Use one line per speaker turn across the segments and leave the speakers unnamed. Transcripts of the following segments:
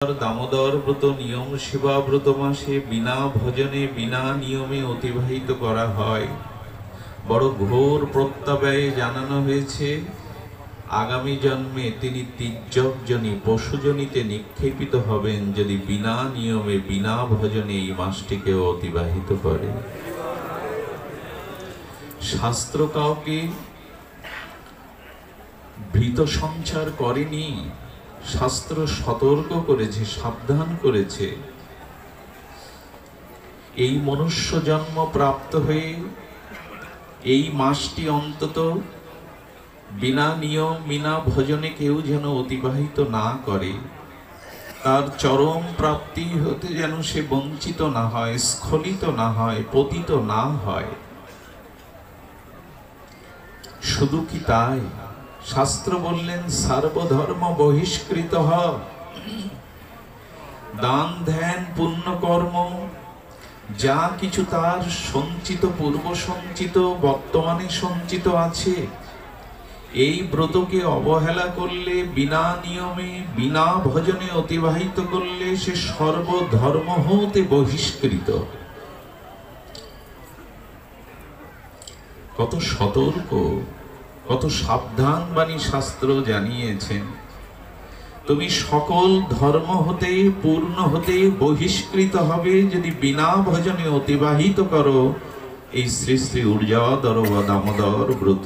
দামোদর ব্রত নিয়ম সেবা ব্রত মাসে বিনা ভজনে বিনা নিয়মে অতিবাহিত করা হয়। বড় ঘোর প্রত্যাবয়ে জানানো হয়েছে আগামী জন্মে তিনি তির্যকজনী পশুজনিতে নিক্ষেপিত হবেন যদি বিনা নিয়মে বিনা ভজনে এই মাসটিকে অতিবাহিত করে। শাস্ত্র কাউকে ভীত সঞ্চার করেনি, শাস্ত্র সতর্ক করেছে, সাবধান করেছে। এই মনুষ্য জন্ম প্রাপ্ত হয়ে এই মাসটি অন্তত বিনা নিয়ম বিনা ভজনে কেউ যেন অতিবাহিত না করে, তার চরম প্রাপ্তি হতে যেন সে বঞ্চিত না হয়, স্খলিত না হয়, পতিত না হয়। শুধু কি তাই, শাস্ত্র বললেন সর্বধর্ম বহিষ্কৃত হ। দান ধ্যান পুণ্য কর্ম যা কিছু তার সঞ্চিত, পূর্ব সঞ্চিত, বর্তমানে সঞ্চিত আছে, এই ব্রতকে অবহেলা করলে, বিনা নিয়মে বিনা ভজনে অতিবাহিত করলে সে সর্বধর্ম হতে বহিষ্কৃত। কত সতর্ক, কত সাবধান বাণী শাস্ত্র জানিয়েছেন। তুমি সকল ধর্ম হতে, পূর্ণ হতে বহিষ্কৃত হবে যদি বিনা ভজনে অতিবাহিত করো এই শ্রী শ্রী ঊর্ধ্বধর বা দামোদর ব্রত।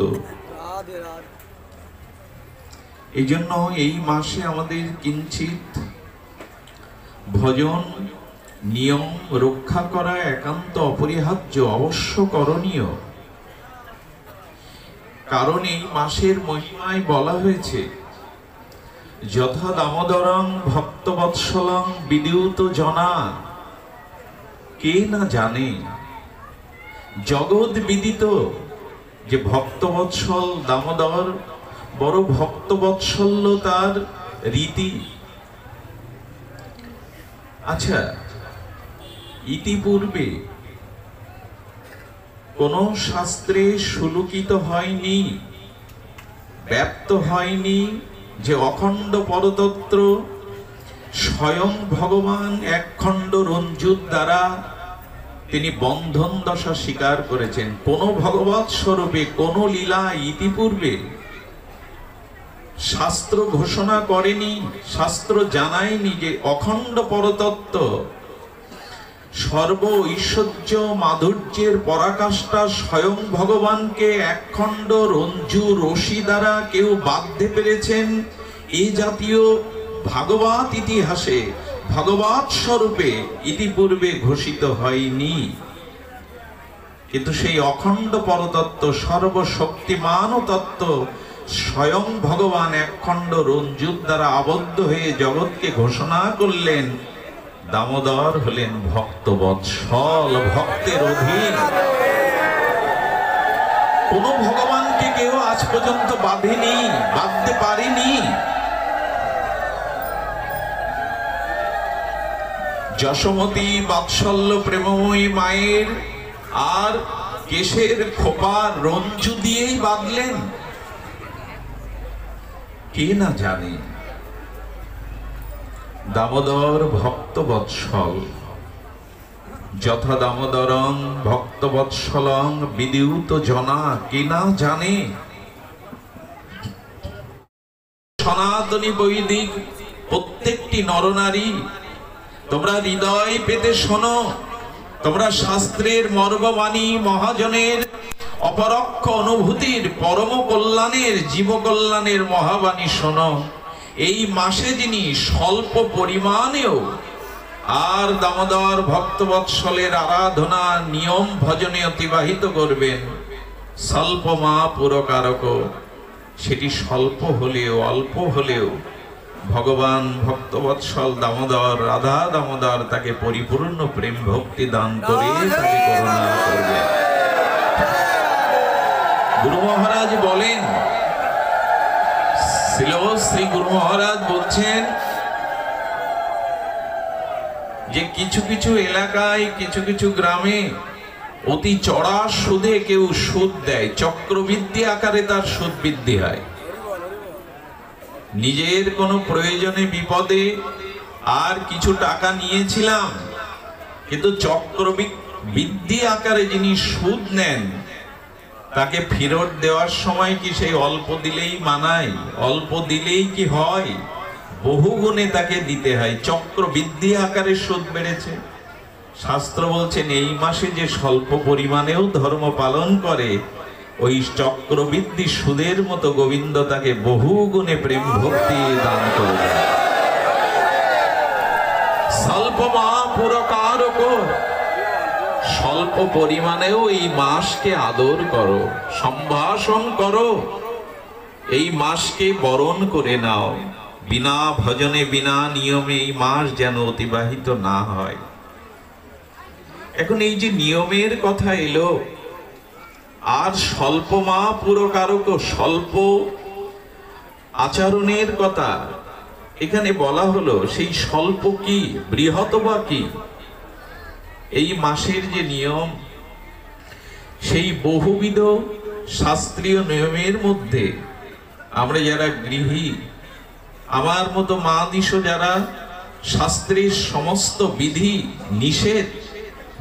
এই জন্য এই মাসে আমাদের কিঞ্চিত ভজন নিয়ম রক্ষা করা একান্ত অপরিহার্য, অবশ্য করণীয়। কারণ এই মাসের মহিমায় বলা হয়েছে যথা দামোদরং ভক্তবৎসলং বিদ্যুত জনা। কে না জানে, জগৎ বিদিত যে ভক্তবৎসল দামোদর, বড় ভক্তবৎসল্য তার রীতি। আচ্ছা, ইতিপূর্বে কোন শাস্ত্রে সুলুকিত হয়নি, ব্যক্ত হয়নি যে অখণ্ড পরতত্ত্ব স্বয়ং ভগবান একখণ্ড রঞ্জুর দ্বারা তিনি বন্ধন দশা স্বীকার করেছেন। কোন ভগবৎ স্বরূপে কোন লীলা ইতিপূর্বে শাস্ত্র ঘোষণা করেনি, শাস্ত্র জানায়নি যে অখণ্ড পরতত্ত্ব সর্ব ঐশ্বর্য মাধুর্যের পরাকাষ্ঠা স্বয়ং ভগবানকে একখণ্ড রঞ্জু রশি দ্বারা কেউ বাঁধতে পেরেছেন। এই জাতীয় ভাগবত ইতিহাসে ভগবৎ স্বরূপে ইতিপূর্বে ঘোষিত হয়নি। কিন্তু সেই অখণ্ড পরতত্ত্ব, সর্বশক্তিমান তত্ত্ব স্বয়ং ভগবান একখণ্ড রঞ্জুর দ্বারা আবদ্ধ হয়ে জগৎকে ঘোষণা করলেন। দামোদর হলেন ভক্তবৎসল, ভক্তের অধীন। কোন ভগবানকে কেউ আজ পর্যন্ত বাঁধেনি, বাঁধতে পারেনি। যশোমতী বাৎসল্য প্রেমময়ী মায়ের আর কেশের খোপা রঞ্জু দিয়েই বাঁধলেন। কে না জানে দামোদর ভক্তবৎসল, যথা দামোদরং ভক্তবৎসলং বিদ্যুত জনা। কে না জানে? সনাতনী বৈদিক প্রত্যেকটি নরনারী, তোমরা হৃদয় পেতে শোনো, তোমরা শাস্ত্রের মর্মবাণী, মহাজনের অপরোক্ষ অনুভূতির, পরম কল্যাণের, জীব কল্যাণের মহাবাণী শোনো। এই মাসে যিনি স্বল্প পরিমাণেও আর দামোদর ভক্তবৎসলের আরাধনা নিয়ম ভজনে অতিবাহিত করবেন, স্বল্প মা পুরকারক, সেটি স্বল্প হলেও অল্প হলেও ভগবান ভক্তবৎসল দামোদর, রাধা দামোদর তাকে পরিপূর্ণ প্রেম ভক্তি দান করে তাকে করুণা করবে। গুরু মহারাজ বলেন, শ্রী গুরু মহারাজ বলছেন যে কিছু কিছু এলাকায়, কিছু কিছু গ্রামে অতি চড়া সুদে কেউ সুদ দেয়, চক্রবৃদ্ধি আকারে তার সুদ বৃদ্ধি হয়। নিজের কোনো প্রয়োজনে বিপদে আর কিছু টাকা নিয়েছিলাম, কিন্তু চক্রবৃদ্ধি আকারে যিনি সুদ নেন তাকে ফেরত দেওয়ার সময় কি সেই অল্প দিলেই মানায়? অল্প দিলেই কি হয়? বহু গুণে তাকে দিতে হয়। চক্রবৃদ্ধি আকারে সুদ বেড়েছে। শাস্ত্র বলছেন এই মাসে যে স্বল্প পরিমাণেও ধর্ম পালন করে, ওই চক্রবৃদ্ধি সুদের মতো গোবিন্দ তাকে বহু গুণে প্রেম ভক্তি দান করবে। স্বল্প মা পুরকারক, স্বল্প পরিমাণেও এই মাসকে আদর করো, সম্ভাষণ করো, এই মাসকে বরণ করে নাও। বিনা ভজনে বিনা নিয়মে এই মাস যেন অতিবাহিত না হয়। এখন এই যে নিয়মের কথা এলো, আর স্বল্প মা পুরকারক, স্বল্প আচরণের কথা এখানে বলা হলো। সেই স্বল্প কি, বৃহৎ বা কি? এই মাসের যে নিয়ম, সেই বহুবিধ শাস্ত্রীয় নিয়মের মধ্যে আমরা যারা গৃহী, আমার মতো মা দিশো যারা শাস্ত্রের সমস্ত বিধি নিষেধ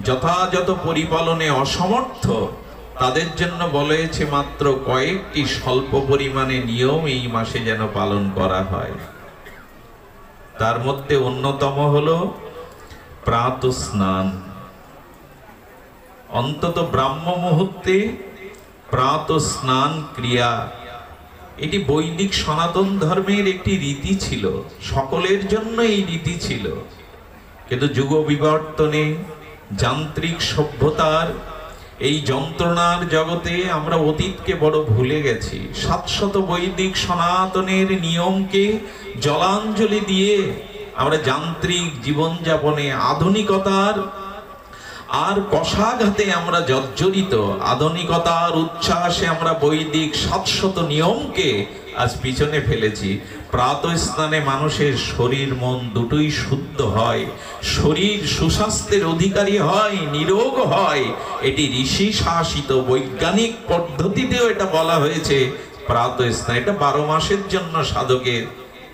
যথাযথ পরিপালনে অসমর্থ, তাদের জন্য বলা হয়েছে মাত্র কয়েকটি স্বল্প পরিমাণে নিয়ম এই মাসে যেন পালন করা হয়। তার মধ্যে অন্যতম হলো প্রাতঃ স্নান। অন্তত ব্রাহ্ম মুহূর্তে প্রাতঃ স্নান ক্রিয়া, এটি বৈদিক সনাতন ধর্মের একটি রীতি ছিল, সকলের জন্য এই রীতি ছিল। কিন্তু যুগ বিবর্তনে, যান্ত্রিক সভ্যতার এই যন্ত্রণার জগতে আমরা অতীতকে বড় ভুলে গেছি। 700 বৈদিক সনাতনের নিয়মকে জলাঞ্জলি দিয়ে আমরা যান্ত্রিক জীবনযাপনে, আধুনিকতার আর কষাঘাতে আমরা জর্জরিত। আধুনিকতার উচ্ছ্বাসে আমরা বৈদিক 700 নিয়মকে আজ পিছনে ফেলেছি। প্রাতঃ স্নানে মানুষের শরীর মন দুটোই শুদ্ধ হয়, শরীর সুস্বাস্থ্যের অধিকারী হয়, নিরোগ হয়। এটি ঋষি শাসিত বৈজ্ঞানিক পদ্ধতিতেও এটা বলা হয়েছে প্রাতঃ স্নান। এটা 12 মাসের জন্য সাধকের,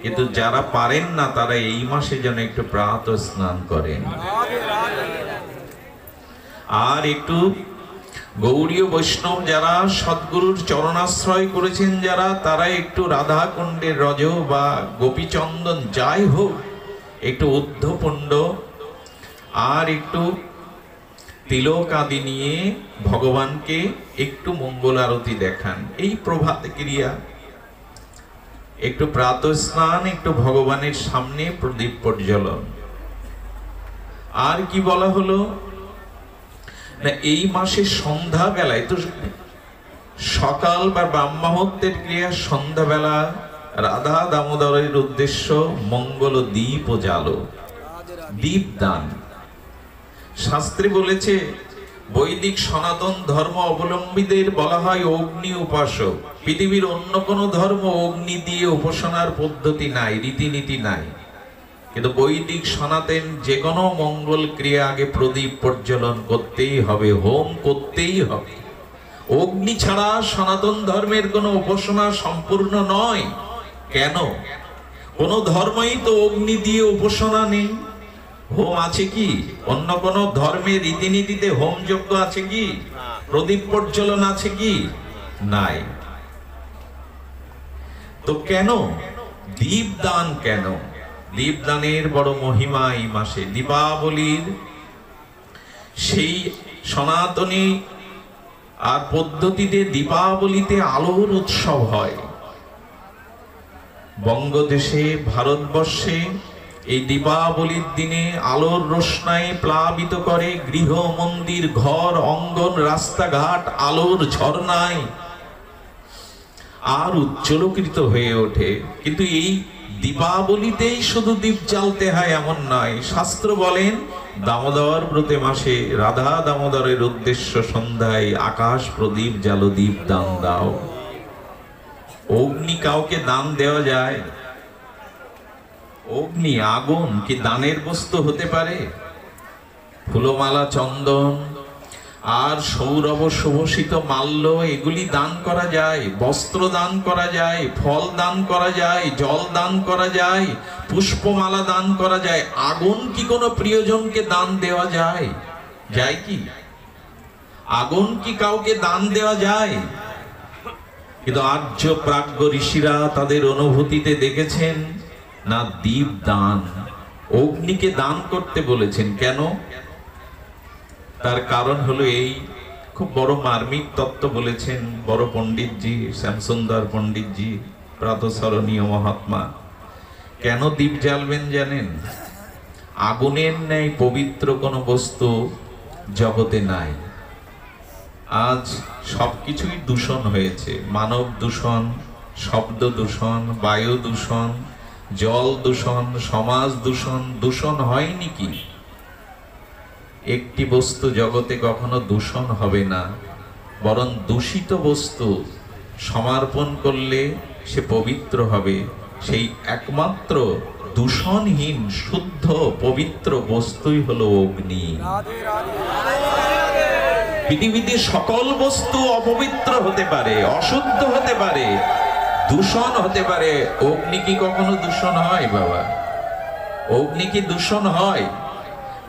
কিন্তু যারা পারেন না তারা এই মাসে যেন একটু প্রাতঃ স্নান করেন। আর একটু গৌড়ীয় বৈষ্ণব যারা সদ্গুরুর চরণাশ্রয় করেছেন, যারা তারা একটু রাধা কুণ্ডের রজ বা গোপীচন্দন যাই হোক, একটু ঊর্ধ্বপুণ্ড আর একটু তিলক আদি নিয়ে ভগবানকে একটু মঙ্গল আরতি দেখান। এই প্রভাত ক্রিয়া, একটু প্রাতঃ স্নান, একটু ভগবানের সামনে প্রদীপ প্রজ্বলন। আর কি বলা হলো না, এই মাসে সন্ধ্যা বেলায় তো সকাল বা ব্রাহ্মহত্যের ক্রিয়া, সন্ধ্যাবেলা রাধা দামোদরের উদ্দেশ্য মঙ্গল দীপ ও জালো, দীপ দান। শাস্ত্রে বলেছে বৈদিক সনাতন ধর্ম অবলম্বীদের বলা হয় অগ্নি উপাসক। পৃথিবীর অন্য কোনো ধর্ম অগ্নি দিয়ে উপাসনার পদ্ধতি নাই, রীতিনীতি নাই। কিন্তু বৈদিক সনাতন যে কোনো মঙ্গল ক্রিয়া আগে প্রদীপ প্রজ্বলন করতেই হবে, হোম করতেই হবে। অগ্নি ছাড়া সনাতন ধর্মের কোনো উপাসনা সম্পূর্ণ নয়। কেন? কোন ধর্মই তো অগ্নি দিয়ে উপাসনা নেই। হোম আছে কি? অন্য কোন ধর্মের রীতিনীতিতে হোম যজ্ঞ আছে কি? প্রদীপ প্রজ্বলন আছে কি? নাই। তো কেন দীপদান? কেন দীপদানের বড় মহিমা এই মাসে? দীপাবলির সেই সনাতনী আর পদ্ধতিতে দীপাবলিতে আলোর উৎসব হয়। বঙ্গদেশে, ভারতবর্ষে এই দীপাবলির দিনে আলোর রোশনায় প্লাবিত করে গৃহ, মন্দির, ঘর, অঙ্গন, রাস্তাঘাট আলোর ঝর্ণায় আর উজ্জ্বলকৃত হয়ে ওঠে। কিন্তু এই দীপাবলিতেই শুধু দীপ জ্বালতে হয় এমন নয়। শাস্ত্র বলেন দামোদর ব্রতে মাসে রাধা দামোদরের উদ্দেশ্য সন্ধ্যায় আকাশ প্রদীপ জ্বালো, দীপ দান দাও। অগ্নি কাউকে দান দেওয়া যায়? অগ্নি, আগুন কি দানের বস্তু হতে পারে? ফুলমালা, চন্দন আর সৌরভ সুভূষিত মাল্য এগুলি দান করা যায়, বস্ত্র দান করা যায়, ফল দান করা যায়, জল দান করা যায়, পুষ্পমালা দান করা যায়। আগুন কি কোনো প্রিয়জনকে দান দেওয়া যায়? যায় কি? আগুন কি কাউকে দান দেওয়া যায়? কিন্তু আর্য প্রাজ্ঞ ঋষিরা তাদের অনুভূতিতে দেখেছেন না, দীপ দান, অগ্নিকে দান করতে বলেছেন। কেন? তার কারণ হলো এই, খুব বড় মার্মিক তত্ত্ব বলেছেন বড় পণ্ডিতজি, শ্যামসুন্দর পণ্ডিতজি, প্রাতঃস্মরণীয় মহাত্মা। কেন দীপ জ্বালবেন জানেন? আগুনের ন্যায় পবিত্র কোনো বস্তু জগতে নাই। আজ সবকিছুই দূষণ হয়েছে, মানব দূষণ, শব্দ দূষণ, বায়ু দূষণ, জল দূষণ, সমাজ দূষণ। দূষণ হয়নি কি? একটি বস্তু জগতে কখনো দূষণ হবে না, বরং দূষিত বস্তু সমর্পণ করলে সে পবিত্র হবে। সেই একমাত্র দূষণহীন শুদ্ধ পবিত্র বস্তুই হলো অগ্নি। পৃথিবীতে সকল বস্তু অপবিত্র হতে পারে, অশুদ্ধ হতে পারে, দূষণ হতে পারে। অগ্নি কি কখনো দূষণ হয় বাবা? অগ্নি কি দূষণ হয়?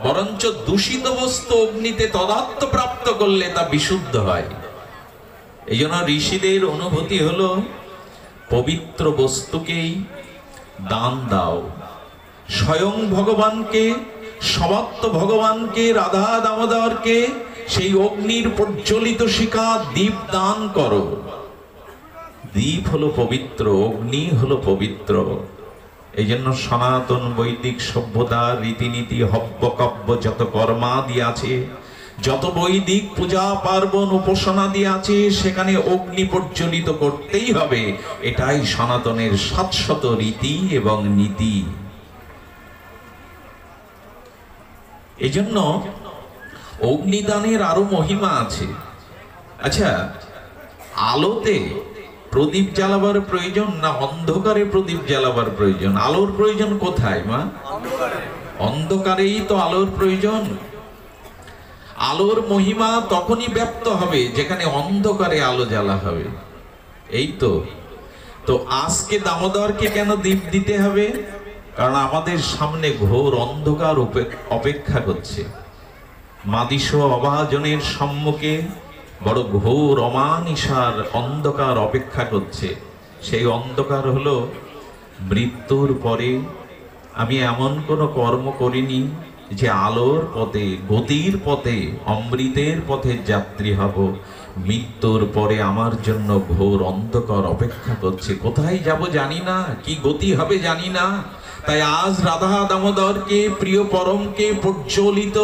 বরঞ্চ দূষিত বস্তু অগ্নিতে তদাত্ম প্রাপ্ত করলে তা বিশুদ্ধ হয়। এই জন্য ঋষিদের অনুভূতি হলো পবিত্র বস্তুকেই দান দাও। স্বয়ং ভগবানকে, সমত্ব ভগবানকে, রাধা দামোদরকে সেই অগ্নির প্রজ্বলিত শিখা দীপ দান করো। দীপ হলো পবিত্র, অগ্নি হলো পবিত্র। এই জন্য সনাতন বৈদিক সভ্যতার রীতিনীতি, হব্য কাব্য, যত কর্মাদি আছে, যত বৈদিক পূজা পার্বণ উপাসনাদি আছে, সেখানে অগ্নি প্রজ্বলিত করতেই হবে। এটাই সনাতনের শাশ্বত রীতি এবং নীতি। এই জন্য অগ্নিদানের আরো মহিমা আছে। আচ্ছা, আলোতে প্রদীপ জ্বালাবার প্রয়োজন না অন্ধকারে প্রদীপ জ্বালাবার প্রয়োজন? আলোর প্রয়োজন কোথায় মা? অন্ধকারেই তো আলোর প্রয়োজন। আলোর মহিমা তখনই ব্যক্ত হবে যেখানে অন্ধকারে আলো জ্বালা হবে। এই তো। তো আজকে দামোদরকে কেন দীপ দিতে হবে? কারণ আমাদের সামনে ঘোর অন্ধকার অপেক্ষা করছে। মাদিস অভাজনের সম্মুখে বড় ঘোর অমানিসার অন্ধকার অপেক্ষা করছে। সেই অন্ধকার হলো মৃত্যুর পরে আমি এমন কোনো কর্ম করিনি যে আলোর পথে, গতির পথে, অমৃতের পথে যাত্রী হব। মৃত্যুর পরে আমার জন্য ঘোর অন্ধকার অপেক্ষা করছে। কোথায় যাব জানি না, কি গতি হবে জানি না। তাই আজ রাধা দামোদরকে, প্রিয় পরমকে প্রজ্বলিত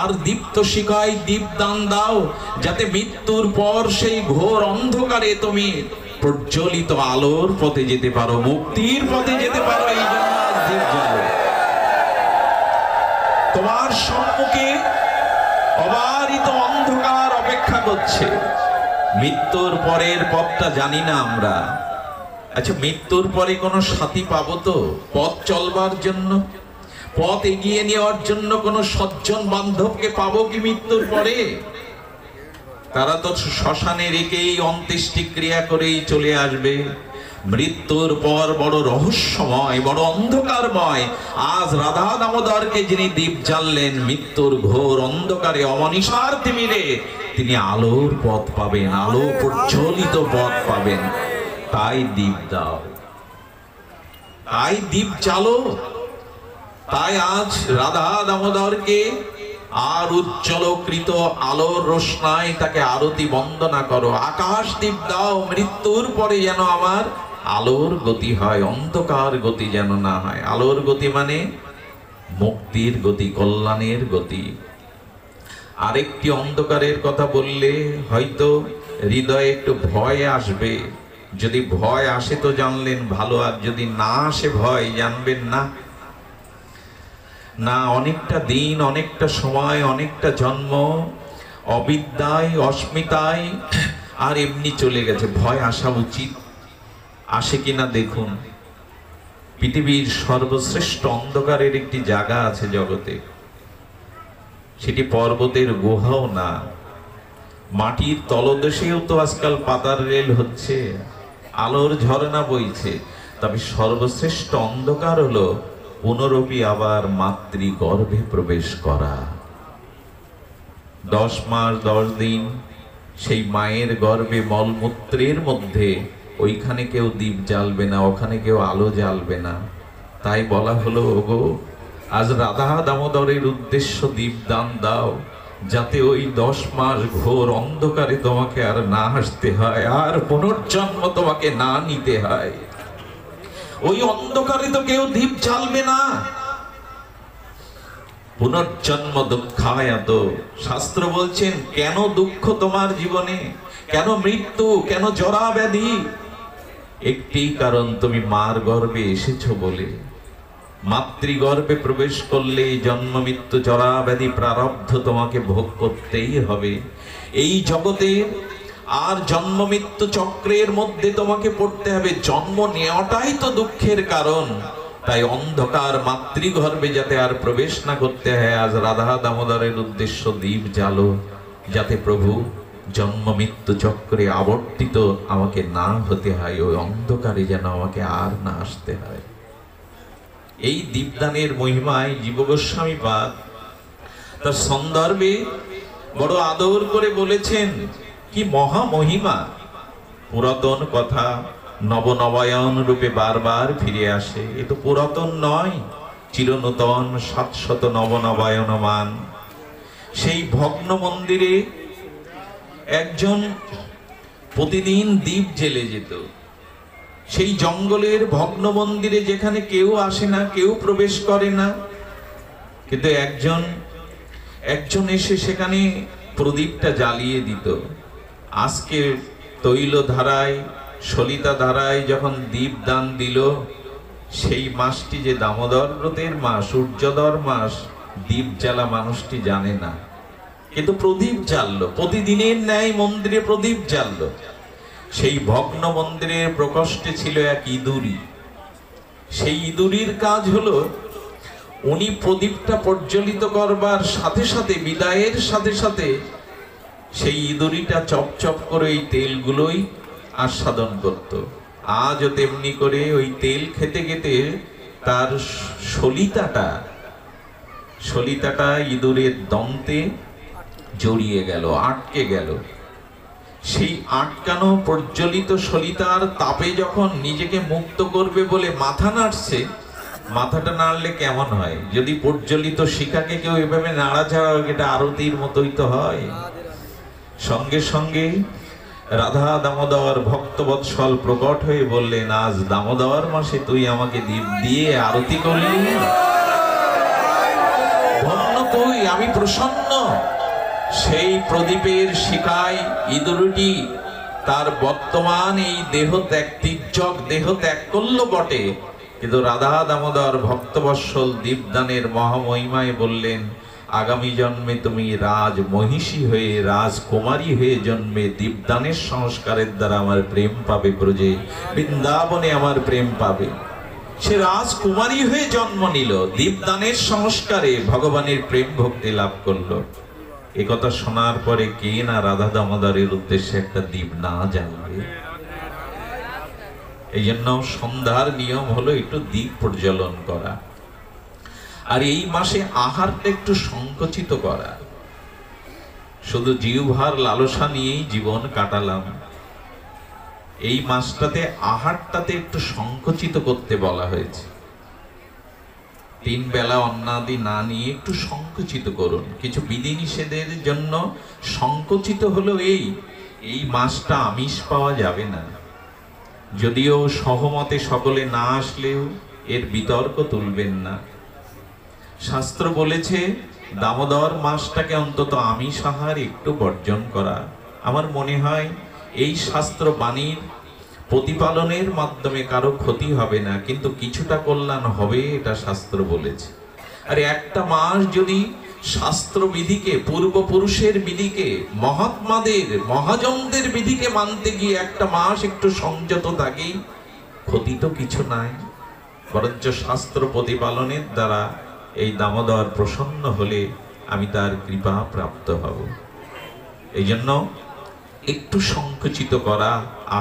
আর দীপ্ত শিখায় দীপ দান দাও, যাতে মৃত্যুর পর সেই ঘোর অন্ধকারে তুমি প্রজ্বলিত আলোর পথে যেতে পারো, মুক্তির পথে যেতে পারো। এই জন্য দীপ জ্বালো। তোমার সম্মুখে অবারিত অন্ধকার অপেক্ষা করছে। মৃত্যুর পরের পথটা জানি না আমরা। আচ্ছা, মৃত্যুর পরে কোনো সাথী পাবো তো পথ চলবার জন্য, পথ এগিয়ে নেওয়ার জন্য কোনো সজ্জন বান্ধবকে পাবো কি মৃত্যুর পরে? তারা তো শ্মশানে রেখেই অন্ত্যেষ্টি ক্রিয়া করেই চলে আসবে। মৃত্যুর পর বড় রহস্যময়, বড় অন্ধকারময়। আজ রাধা দামোদরকে যিনি দীপ জ্বাললেন, মৃত্যুর ঘোর অন্ধকারে অমনিশার তিমিরে তিনি আলোর পথ পাবেন, আলো প্রজ্বলিত পথ পাবেন। তাই দীপ দাও, তাই দীপ জ্বালো। তাই আজ রাধা দামোদরকে আর উজ্জ্বলকৃত আলোর রোশনায় তাকে আরতি বন্দনা করো। আকাশ দীপ দাও, মৃত্যুর পরে যেন আমার আলোর গতি হয়, অন্ধকার গতি যেন না হয়। আলোর গতি মানে মুক্তির গতি, কল্যাণের গতি। আরেকটি অন্ধকারের কথা বললে হয়তো হৃদয়ে একটু ভয় আসবে। যদি ভয় আসে তো জানলেন ভালো, আর যদি না আসে ভয়, জানবেন না। না, অনেকটা দিন, অনেকটা সময়, অনেকটা জন্ম অবিদ্যায়, অস্মিতায় আর এমনি চলে গেছে। ভয় আসা উচিত। আসে কিনা দেখুন। পৃথিবীর সর্বশ্রেষ্ঠ অন্ধকারের একটি জায়গা আছে জগতে। সেটি পর্বতের গুহাও না, মাটির তলদেশেও তো আজকাল পাতার রেল হচ্ছে, আলোর ঝর্ণা বইছে, তবে সর্বশ্রেষ্ঠ অন্ধকার হলো পুনরপি আবার মাতৃগর্ভে প্রবেশ করা। 10 মাস 10 দিন সেই মায়ের গর্ভে মলমূত্রের মধ্যে, ওইখানে কেউ দীপ জ্বালবে না, ওখানে কেউ আলো জ্বালবে না। তাই বলা হলো, ওগো আজ রাধা দামোদরের উদ্দেশ্য দীপদান দাও, যাতে ওই 10 মাস ঘোর অন্ধকারে তোমাকে আর না আসতে হয়, আর পুনর্জন্ম তোমাকে না নিতে হয়। ওই অন্ধকারে তো কেউ দীপ জ্বালবে না। পুনর্জন্ম দুঃখায়ত, শাস্ত্র বলছেন কেন দুঃখ তোমার জীবনে, কেন মৃত্যু, কেন জরা ব্যাধি? একটি কারণ, তুমি মার গর্ভে এসেছো বলে। মাতৃগর্ভে প্রবেশ করলে জন্ম মৃত্যু জরা ব্যাধি প্রারব্ধ তোমাকে ভোগ করতেই হবে। এই জগতে আর জন্ম মৃত্যু চক্রের মধ্যে তোমাকে পড়তে হবে। জন্ম নেওয়াটাই তো দুঃখের কারণ। তাই অন্ধকার মাতৃগর্ভে যাতে আর প্রবেশ না করতে হয়, আজ রাধা দামোদরের উদ্দেশ্য দীপ জ্বালো, যাতে প্রভু জন্ম মৃত্যু চক্রে আবর্তিত আমাকে না হতে হয়, ওই অন্ধকারে যেন আমাকে আর না আসতে হয়। এই দীপদানের মহিমায় জীব গোস্বামী পাদ তার সন্দর্ভে বড় আদর করে বলেছেন, কি মহা মহিমা। পুরাতন কথা নবনবায়ন রূপে বারবার ফিরে আসে। এ তো পুরাতন নয়, চিরনূতন, 700 নবনবায়নমান। সেই ভগ্ন মন্দিরে একজন প্রতিদিন দীপ জ্বেলে যেত। সেই জঙ্গলের ভগ্ন মন্দিরে যেখানে কেউ আসে না, কেউ প্রবেশ করে না, কিন্তু একজন এসে সেখানে প্রদীপটা জ্বালিয়ে দিত। আজকে তৈল ধারায়, সলিতা ধারায় যখন দীপ দান দিল, সেই মাসটি যে দামোদর ব্রতের মাস, সূর্যোদর মাস, দীপ জ্বালা মানুষটি জানে না, কিন্তু প্রদীপ জ্বাললো। প্রতিদিনের ন্যায় মন্দিরে প্রদীপ জ্বাললো। সেই ভগ্ন মন্দিরের প্রকোষ্ঠে ছিল এক ইঁদুরি। সেই ইঁদুরির কাজ হলো, উনি প্রদীপটা প্রজ্বলিত করবার সাথে সাথে, বিদায়ের সাথে সাথে সেই ইঁদুরিটা চপচপ করে এই তেলগুলোই আস্বাদন করত। আজও তেমনি করে ওই তেল খেতে খেতে তার সলিতাটা ইঁদুরের দন্তে জড়িয়ে গেল, আটকে গেল। সেই আটকানো প্রজ্বলিত সলিতার তাপে যখন নিজেকে মুক্ত করবে বলে মাথা নাড়ছে, মাথাটা নাড়লে কেমন হয়? যদি প্রজ্বলিত শিখাকে কেউ এভাবে নাড়াচাড়া, এটা আরতির মতোই তো হয়। সঙ্গে সঙ্গে রাধা দামোদর ভক্তবৎসল প্রকট হয়ে বললেন, আজ দামোদর মাসে তুই আমাকে দীপ দিয়ে আরতি করলি, ধন্য তুই, আমি প্রসন্ন। সেই প্রদীপের শিখায় ইঁদুরটি তার বর্তমান এই দেহ ত্যাগ করল বটে, কিন্তু রাধা দামোদর ভক্তবৎসল দীপদানের মহামহিমায় বললেন, আগামী জন্মে তুমি রাজ মহিষী হয়ে, রাজকুমারী হয়ে জন্মে দীপদানের সংস্কারের দ্বারা আমার প্রেম পাবে, ব্রজে বৃন্দাবনে আমার প্রেম পাবে। সে রাজকুমারী হয়ে জন্ম নিল, দীপদানের সংস্কারে ভগবানের প্রেম ভক্তি লাভ করলো। একথা শোনার পরে কে না রাধা দামোদরের উদ্দেশ্যে একটা দীপ না জ্বালবে? এই জন্য সন্ধ্যার নিয়ম হলো একটু দীপ প্রজ্বলন করা, আর এই মাসে আহারটা একটু সংকুচিত করা। শুধু জিহ্বার লালসা নিয়েই জীবন কাটালাম, এই মাসটাতে আহারটাতে একটু সংকুচিত করতে বলা হয়েছে। 3 বেলা অন্নাদি না নিয়ে একটু সংকুচিত করুন। কিছু বিধিনিষেধের জন্য সংকুচিত হলো এই মাসটা আমিষ পাওয়া যাবে না। যদিও সহমতে সকলে না আসলেও এর বিতর্ক তুলবেন না। শাস্ত্র বলেছে দামোদর মাসটাকে অন্তত আমিষ আহার একটু বর্জন করা। আমার মনে হয় এই শাস্ত্র বাণীর প্রতিপালনের মাধ্যমে কারো ক্ষতি হবে না, কিন্তু কিছুটা কল্যাণ হবে, এটা শাস্ত্র বলেছে। আর একটা মাস যদি শাস্ত্র বিধিকে, পূর্বপুরুষের বিধিকে, মহাত্মাদের, মহাজনদের বিধিকে মানতে গিয়ে একটা মাস একটু সংযত থাকি, ক্ষতি তো কিছু নাই। বরঞ্চ শাস্ত্র প্রতিপালনের দ্বারা এই দামোদর প্রসন্ন হলে আমি তার কৃপা প্রাপ্ত হব। এই জন্য একটু সংকুচিত করা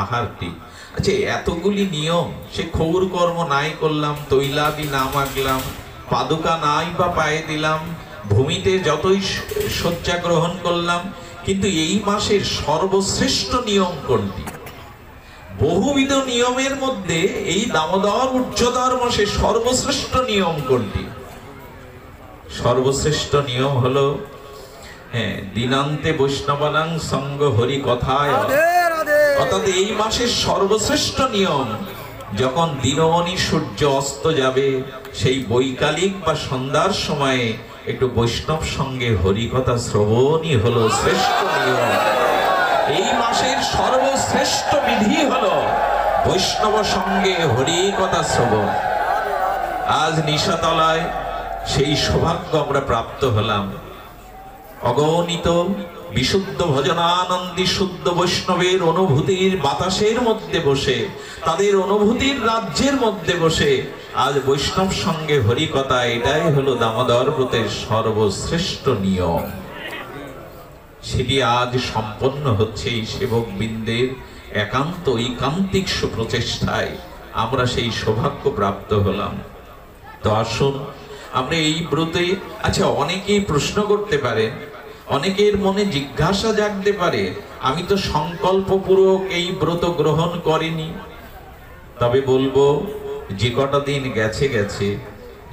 আহারটি। আচ্ছা, এতগুলি নিয়ম, সে ক্ষৌর কর্ম নাই করলাম, তৈলাদি না মাগলাম, পাদুকা নাই বা পায়ে দিলাম, ভূমিতে যতই শয্যা গ্রহণ করলাম, কিন্তু এই মাসের সর্বশ্রেষ্ঠ নিয়ম কোনটি? বহুবিধ নিয়মের মধ্যে এই দামোদর উচ্চদর মাসে সর্বশ্রেষ্ঠ নিয়ম কোনটি? সর্বশ্রেষ্ঠ নিয়ম হলো দিনান্তে বৈষ্ণবানাং সঙ্গ হরি কথায়। অর্থাৎ এই মাসের সর্বশ্রেষ্ঠ নিয়ম, যখন দিনমণি সূর্য অস্ত যাবে সেই বৈকালিক বা সন্ধ্যার সময়ে একটু বৈষ্ণব সঙ্গে হরিকথা শ্রবণই হলো শ্রেষ্ঠ নিয়ম। এই মাসের সর্বশ্রেষ্ঠ বিধি হলো বৈষ্ণব সঙ্গে হরিকথা শ্রবণ। আজ নিশাতলায় সেই সৌভাগ্য আমরা প্রাপ্ত হলাম। অগণিত বিশুদ্ধ ভজনানন্দী শুদ্ধ বৈষ্ণবের অনুভূতির বাতাসের মধ্যে বসে, তাদের অনুভূতির রাজ্যের মধ্যে বসে আজ বৈষ্ণব সঙ্গে হরিকথা, এটাই হলো দামোদর ব্রতের সর্বশ্রেষ্ঠ নিয়ম। সেটি আজ সম্পন্ন হচ্ছে এই সেবক বৃন্দের একান্ত ঐকান্তিক সুপ্রচেষ্টায়। আমরা সেই সৌভাগ্য প্রাপ্ত হলাম। তো আসুন আমরা এই ব্রতে, আচ্ছা, অনেকেই প্রশ্ন করতে পারেন, অনেকের মনে জিজ্ঞাসা জাগতে পারে, আমি তো সংকল্পপূর্বক এই ব্রত গ্রহণ করিনি। তবে বলবো, যে কটা দিন গেছে গেছে,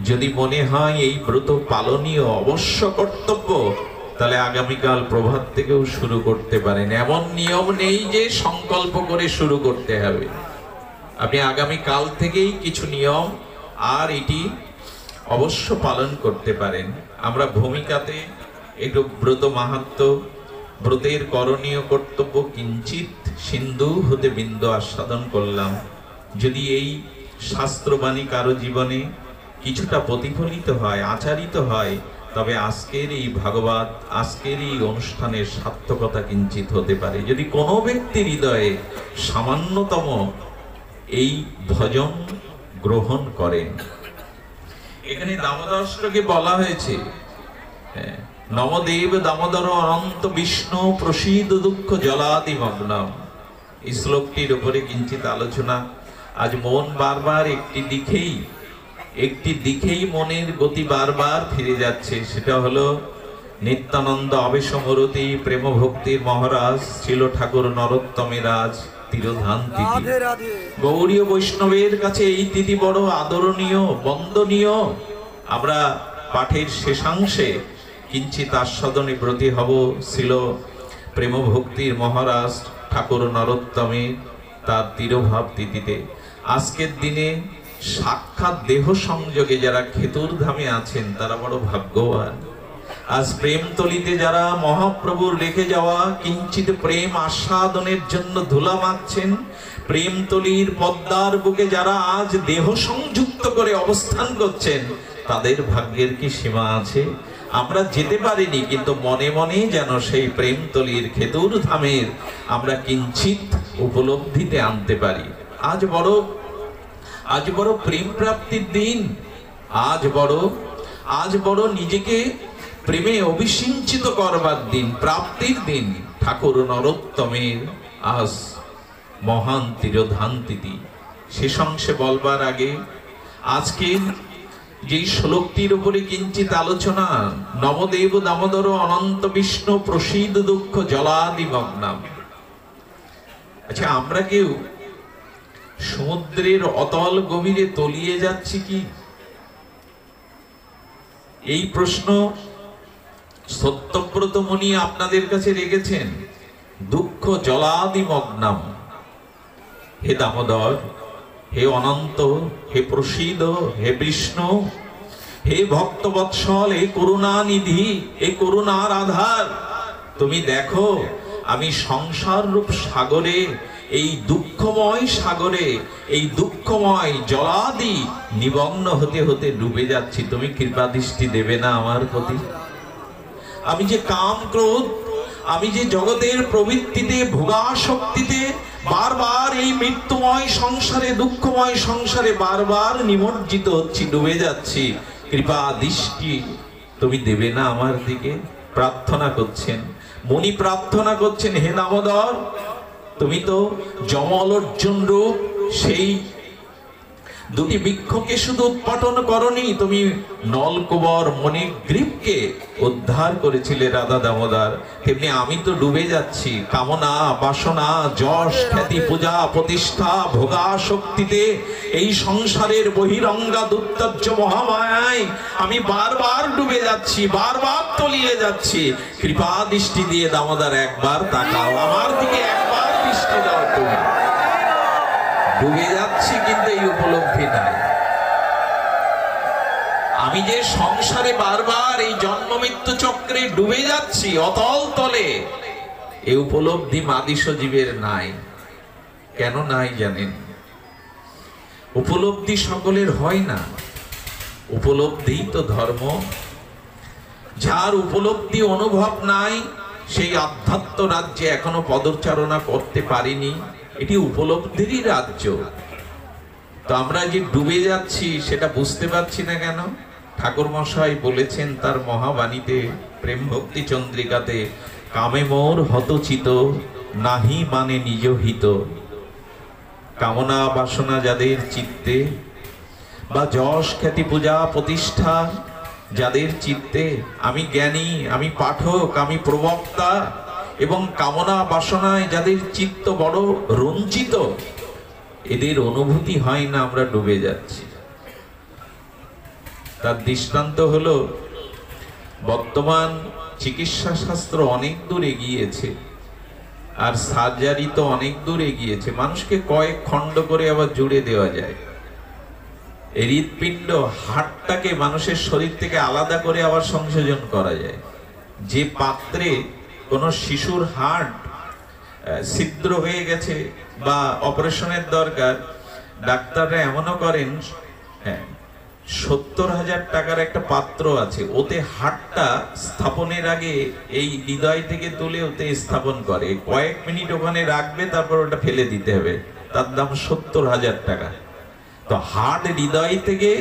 যদি মনে হয় এই ব্রত পালনীয়, অবশ্য কর্তব্য, তাহলে আগামীকাল প্রভাত থেকেও শুরু করতে পারেন। এমন নিয়ম নেই যে সংকল্প করে শুরু করতে হবে। আপনি আগামীকাল থেকেই কিছু নিয়ম আর এটি অবশ্য পালন করতে পারেন। আমরা ভূমিকাতে একটু ব্রত মাহাত্ম্য, ব্রতের করণীয় কর্তব্য কিঞ্চিত সিন্ধু হতে বিন্দু আস্বাদন করলাম। যদি এই শাস্ত্রবাণী কারো জীবনে কিছুটা প্রতিফলিত হয়, আচারিত হয়, তবে আজকের এই ভাগবত, আজকের এই অনুষ্ঠানের সার্থকতা কিঞ্চিত হতে পারে। যদি কোনো ব্যক্তির হৃদয়ে সামান্যতম এই ভজন গ্রহণ করেন। এখানে দামোদরকে বলা হয়েছে, নমদেব দামোদর অনন্ত বিষ্ণু প্রসীদ দুঃখ জলাদি মগ্নম। এই শ্লোকটির উপরে কিঞ্চিত আলোচনা। আজ মন বারবার একটি দিকেই মনের গতি বারবার ফিরে যাচ্ছে। সেটা হলো নিত্যানন্দ আবেশমরতি প্রেম ভক্তির মহারাজ ছিল ঠাকুর নরোত্তমের রাজ তিরোধান তিথি। গৌড়ীয় বৈষ্ণবের কাছে এই তিথি বড় আদরণীয়, বন্দনীয়। আমরা পাঠের শেষাংশে কিঞ্চিত আস্বাদনে ব্রতী হব ছিল প্রেম ভক্তির মহারাজ ঠাকুর নরোত্তমের তার তিরোভাব তিথিতে। আজকের দিনে সাক্ষাৎ দেহ সংযোগে যারা খেতুর ধামে আছেন তারা বড় ভাগ্যবান। আজ প্রেমতলিতে যারা মহাপ্রভুর রেখে যাওয়া কিঞ্চিত প্রেম আস্বাদনের জন্য ধুলা মাখছেন, প্রেমতলির পদ্মার বুকে যারা আজ দেহ সংযুক্ত করে অবস্থান করছেন, তাদের ভাগ্যের কি সীমা আছে? আমরা যেতে পারিনি, কিন্তু মনে মনে যেন সেই প্রেমতলির খেতুর ধামের আমরা কিঞ্চিত উপলব্ধিতে আনতে পারি। আজ বড় প্রেম প্রাপ্তির দিন। আজ বড় নিজেকে প্রেমে অভিসিঞ্চিত করবার দিন, প্রাপ্তির দিন। ঠাকুর নরোত্তমের আজ মহান তিরোধান তিথি। শেষ অংশে বলবার আগে আজকে যেই শ্লোকটির উপরে কিঞ্চিত আলোচনা, নমদেব দামোদর অনন্ত বিষ্ণু প্রসীদ দুঃখ জলাদি মগ্নম। আচ্ছা, আমরা কেউ সমুদ্রের অতল গভীরে তলিয়ে যাচ্ছি কি? এই প্রশ্ন সত্যব্রত মুনি আপনাদের কাছে রেখেছেন। দুঃখ জলাদি মগ্নম। হে দামোদর, হে অনন্ত, হে প্রসীদ, হে বিষ্ণু, হে ভক্তবৎসল, হে করুণানিধি, হে করুণার আধার, তুমি দেখো আমি সংসার রূপ সাগরে, এই দুঃখময় সাগরে, এই দুঃখময় জলাদি নিমগ্ন হতে হতে ডুবে যাচ্ছি। তুমি কৃপা দৃষ্টি দেবে না আমার প্রতি? আমি যে কাম ক্রোধ, আমি যে জগতের প্রবৃত্তিতে ভোগাসক্তিতে বারবার এই মৃত্যুময় সংসারে, দুঃখময় সংসারে বারবার নিমজ্জিত হচ্ছি, ডুবে যাচ্ছি, কৃপা দৃষ্টি তুমি দেবে না আমার দিকে? প্রার্থনা করছেন, মুনি প্রার্থনা করছেন, হে দামোদর, তুমি তো যমল অর্জুন রূপ সেই দুটি বৃক্ষকে শুধু উৎপাটন করনি, তুমি নলকুবর মণিগ্রীবকে উদ্ধার করেছিলে রাধা দামোদর। তেমনি আমি তো ডুবে যাচ্ছি কামনা বাসনা যশ খ্যাতি পূজা প্রতিষ্ঠা ভোগাসক্তিতে, এই সংসারের বহিরঙ্গা দুত্তর্য মহামায়ায় আমি বারবার ডুবে যাচ্ছি, বারবার তলিয়ে যাচ্ছি। কৃপা দৃষ্টি দিয়ে দামোদর একবার তাকাও, আমার দিকে একবার দৃষ্টি দাও। তুমি ডুবে যাচ্ছি কিন্তু এই উপলব্ধি নাই। আমি যে সংসারে বারবার এই জন্ম মৃত্যু চক্রে ডুবে যাচ্ছি অতল তলে, এই উপলব্ধি মাদিশ জীবের নাই। কেন নাই জানেন? উপলব্ধি সকলের হয় না, উপলব্ধি তো ধর্ম। যার উপলব্ধি অনুভব নাই সেই আধ্যাত্ম রাজ্যে এখনো পদচারণা করতে পারিনি। এটি উপলব্ধিরই রাজ্য। তো আমরা যে ডুবে যাচ্ছি সেটা বুঝতে পারছি না কেন? ঠাকুর মশাই বলেছেন তার মহাবাণীতে, প্রেম ভক্তি চন্দ্রিকাতে, কামে মোর হতচিত নাহি মানে নিজ হিত। কামনা বাসনা যাদের চিত্তে, বা যশ খ্যাতি পূজা প্রতিষ্ঠা যাদের চিত্তে, আমি জ্ঞানী, আমি পাঠক, আমি প্রবক্তা, এবং কামনা বাসনায় যাদের চিত্ত বড় রঞ্জিত, এদের অনুভূতি হয় না আমরা ডুবে যাচ্ছি। তার দৃষ্টান্ত হলো, বর্তমান চিকিৎসা শাস্ত্র অনেক দূর এগিয়েছে, আর সার্জারি তো অনেক দূর এগিয়েছে। মানুষকে কয়েক খণ্ড করে আবার জুড়ে দেওয়া যায়। হৃৎপিণ্ড, হাড়টাকে মানুষের শরীর থেকে আলাদা করে আবার সংযোজন করা যায়। যে পাত্রে কোন শিশুর হাড় ছিদ্র হয়ে গেছে বা অপারেশনের দরকার, ডাক্তাররা এমনও করেন, 70,000 টাকার একটা পাত্র আছে, ওতে হাড়টা স্থাপনের আগে এই হৃদয় থেকে তুলে ওতে স্থাপন করে, কয়েক মিনিট ওখানে রাখবে, তারপর ওটা ফেলে দিতে হবে, তার দাম 70,000 টাকা। তো হাড় হৃদয় থেকে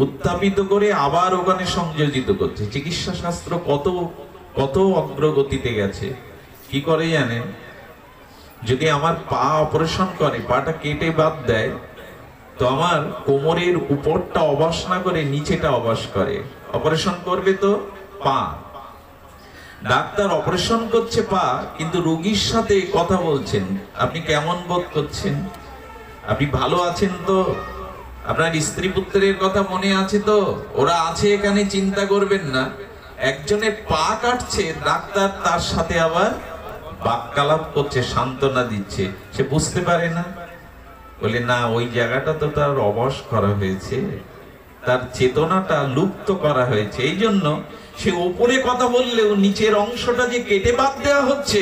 উত্থাপিত করে আবার ওখানে সংযোজিত করছে। চিকিৎসা শাস্ত্র কত কত অগ্রগতিতে গেছে। কি করে জানেন? যদি আমার পা অপারেশন করে, পাটা কেটে বাদ দেয়, তো আমার কোমরের উপরটা অবাস না করে নিচেটা অবাস করে। অপারেশন করবে তো পা, ডাক্তার অপারেশন করছে পা, কিন্তু রোগীর সাথে কথা বলছেন, আপনি কেমন বোধ করছেন, আপনি ভালো আছেন তো, আপনার স্ত্রী পুত্রের কথা মনে আছে তো, ওরা আছে এখানে, চিন্তা করবেন না। একজনের পা কাটছে, ডাক্তার তার সাথে আবার বাক্যালাপ করছে, সান্ত্বনা দিচ্ছে। সে বুঝতে পারে না, বলে না, ওই জায়গাটা তো তার অবশ করা হয়েছে, তার চেতনাটা লুপ্ত করা হয়েছে, এই জন্য সে উপরে কথা বললেও নিচের অংশটা যে কেটে বাদ দেওয়া হচ্ছে,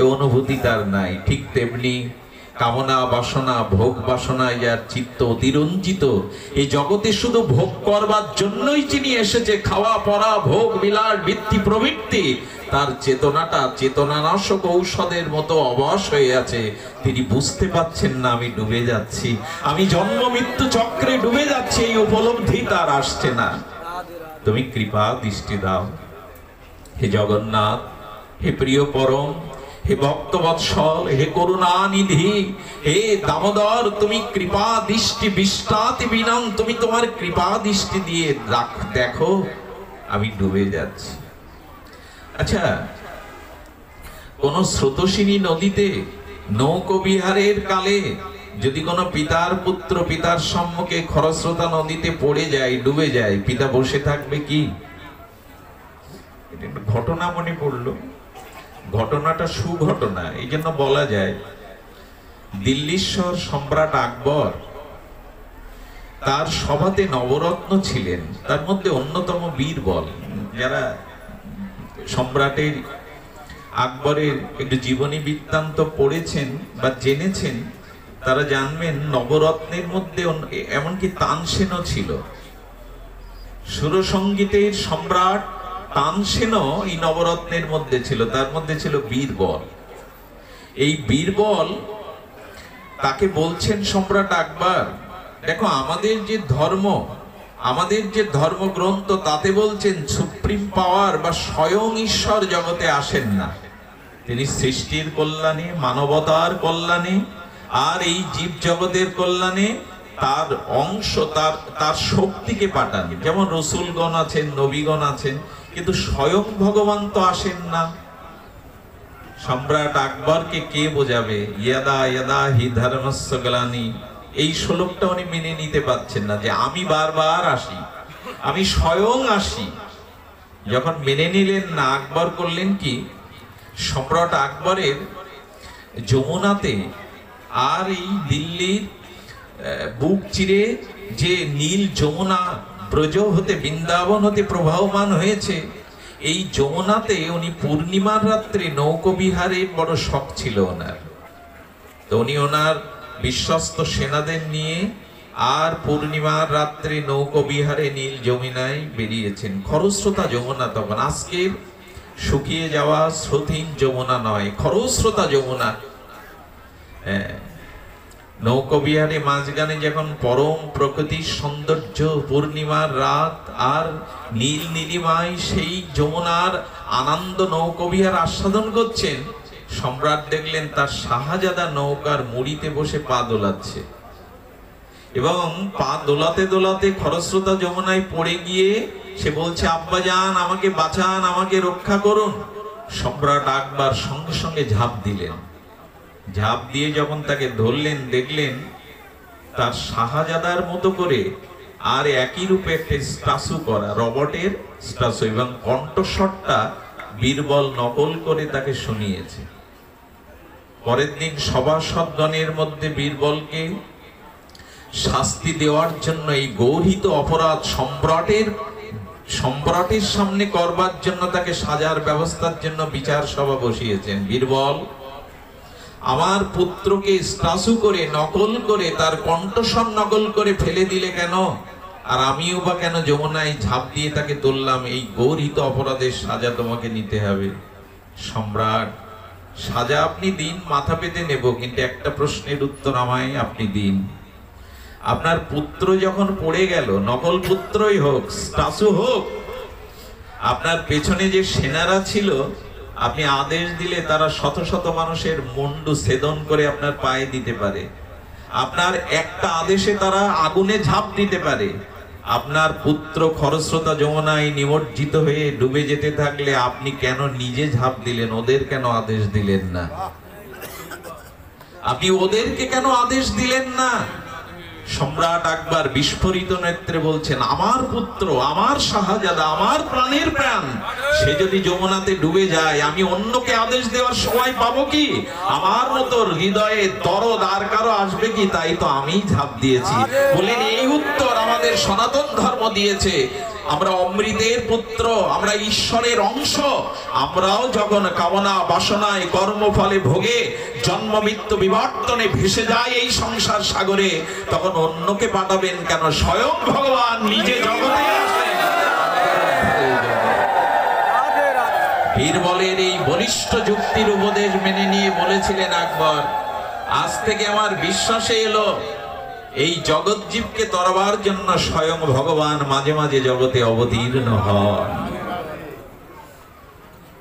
এ অনুভূতি তার নাই। ঠিক তেমনি কামনা বাসনা ভোগ বাসনায় যার চিত্ত অতিরঞ্জিত, এই জগতে শুধু ভোগ করবার জন্যই যিনি এসেছে, খাওয়া পড়া ভোগ বিলাস বৃত্তি প্রবৃত্তি, তার চেতনাটা চেতনানাশক ঔষধের মতো অবশ হয়ে আছে। তিনি বুঝতে পাচ্ছেন না আমি ডুবে যাচ্ছি, আমি জন্ম মৃত্যু চক্রে ডুবে যাচ্ছি, এই উপলব্ধি তার আসছে না। তুমি কৃপা দৃষ্টি দাও হে জগন্নাথ, হে প্রিয় পরম, হে ভক্তবৎসল, হে করুণানিধি, হে দামোদর, তুমি কৃপা দৃষ্টি বিষ্টাতি বিনাম, তুমি তোমার কৃপা দৃষ্টি দিয়ে দেখো আমি ডুবে যাচ্ছি। আচ্ছা, কোন স্রোতস্বিনী নদীতে নৌকো বিহারের কালে যদি কোনো পিতার পুত্র পিতার সম্মুখে খরস্রোতা নদীতে পড়ে যায়, ডুবে যায়, পিতা বসে থাকবে কি? ঘটনা মনে পড়লো, ঘটনাটা সুঘটনা, এই জন্য বলা যায় দিল্লীশ্বর সম্রাট আকবর, তার সভাতে নবরত্ন ছিলেন, তার মধ্যে অন্যতম বীরবল। যারা সম্রাটের আকবরের একটু জীবনী বৃত্তান্ত পড়েছেন বা জেনেছেন, তারা জানবেন নবরত্নের মধ্যে এমনকি তানসেনও ছিল। সুরসঙ্গীতের সম্রাট তানসেনও এই নবরত্নের মধ্যে ছিল, তার মধ্যে ছিল বীরবল। এই বীরবল তাকে বলছেন সম্রাট আকবর, দেখো আমাদের যে ধর্ম, আমাদের যে ধর্মগ্রন্থ তাতে বলছেন সুপ্রিম পাওয়ার বা স্বয়ং ঈশ্বর জগতে আসেন না, তিনি সৃষ্টির কল্যাণে, মানবতার কল্যাণে আর এই জীব জগতের কল্যাণে তার অংশ, তার শক্তিকে পাঠান। যেমন রসুলগণ আছেন, নবীগণ আছেন, কিন্তু স্বয়ং ভগবান তো আসেন না। সম্রাট আকবরকে কে বোঝাবে? ইয়াদা ইয়াদা হি ধর্মস্য গ্লানি, এই শ্লোকটা উনি মেনে নিতে পারছেন না, যে আমি বারবার আসি, আমি স্বয়ং আসি। যখন মেনে নিলেন না, আকবর করলেন কি, সম্রাট আকবরের যমুনাতে আর এই দিল্লির বুক চিরে যে নীল যমুনা ব্রজ হতে, বৃন্দাবন হতে প্রবাহমান হয়েছে, এই যমুনাতে উনি পূর্ণিমার রাত্রে নৌকোবিহারের বড় শখ ছিল ওনার। তো উনি ওনার বিশ্বস্ত সেনাদের নিয়ে আর পূর্ণিমার রাত্রে নৌকোবিহারে নীল যমুনায় বেরিয়েছেন। খরস্রোতা যমুনা তখন, আজকের শুকিয়ে যাওয়া স্রোতহীন যমুনা নয়, খরস্রোতা যমুনা। নৌকোবিহারে মাঝখানে যখন পরম প্রকৃতির সৌন্দর্য, পূর্ণিমার রাত আর নীল নীলিমায় সেই যমুনার আনন্দ নৌকোবিহার আস্বাদন করছেন, সম্রাট দেখলেন তার শাহজাদা নৌকার মুড়িতে বসে পা দোলাচ্ছে, এবং পা দোলাতে দোলাতে খরস্রোতা যমুনায় পড়ে গিয়ে সে বলছে, আব্বাজান আমাকে বাঁচান, আমাকে রক্ষা করুন। সম্রাট আকবর সঙ্গে সঙ্গে ঝাঁপ দিলেন। ঝাঁপ দিয়ে যখন তাকে ধরলেন, দেখলেন তার শাহজাদার মতো করে আর একই রূপে একটা স্ট্যাচু করা, রবটের স্ট্যাচু, এবং কণ্ঠস্বরটা বীরবল নকল করে তাকে শুনিয়েছে। পরের দিন সভাসদগণের মধ্যে বীরবলকে শাস্তি দেওয়ার জন্য, এই গৌহিত অপরাধ সম্রাটের সামনে করবার জন্য, তাকে সাজার ব্যবস্থার জন্য বিচার সভা বসিয়েছেন। বীরবল, আমার পুত্রকে স্ট্যাচু করে, নকল করে, তার কণ্ঠস্বর নকল করে ফেলে দিলে কেন? আর আমিও বা কেন যমুনায় ঝাঁপ দিয়ে তাকে তুললাম? এই গৌরিত অপরাধের সাজা তোমাকে নিতে হবে। সম্রাট, সাজা আপনি দিন, মাথা পেতে নেব, কিন্তু একটা প্রশ্নের উত্তর আমায় আপনি দিন। আপনার পুত্র যখন পড়ে গেল, নকল পুত্রই হোক, স্ট্যাচু হোক, আপনার পেছনে যে সেনারা ছিল, আপনি আদেশ দিলে তারা শত শত মানুষের মুন্ডু ছেদন করে আপনার পায়ে দিতে পারে। আপনার একটা আদেশে তারা আগুনে ঝাঁপ দিতে পারে। আপনার পুত্র খরস্রোতা যমুনায় নিমজ্জিত হয়ে ডুবে যেতে থাকলে আপনি কেন নিজে ঝাঁপ দিলেন? ওদের কেন আদেশ দিলেন না? আপনি ওদেরকে কেন আদেশ দিলেন না? সম্রাট আকবর বিস্ফোরিত নেত্রে বলছেন, আমার পুত্র, আমার শাহজাদা, আমার প্রাণের প্রাণ, সে যদি যমুনাতে ডুবে যায়, আমি অন্যকে আদেশ দেওয়ার সময় পাবো কি? আমার মতো হৃদয়ে দরদ আর কারো আসবে কি? তাই তো আমি ঝাঁপ দিয়েছি। বলেন, এই উত্তর আমাদের সনাতন ধর্ম দিয়েছে। আমরা অমৃতের পুত্র, আমরা ঈশ্বরের অংশ। আমরাও যখন কামনা বাসনায় কর্মফলে ভোগে জন্ম মৃত্যু বিবর্তনে ভেসে যায় এই সংসার সাগরে, তখন অন্যকে পাঠাবেন কেন? স্বয়ং ভগবান নিজে জগতে আসেন। বীরবলের এই বলিষ্ঠ যুক্তির উপদেশ মেনে নিয়ে বলেছিলেন আকবর, আজ থেকে আমার বিশ্বাসে এলো, এই জগৎজীবকে তরবার জন্য স্বয়ং ভগবান মাঝে মাঝে জগতে অবতীর্ণ হন।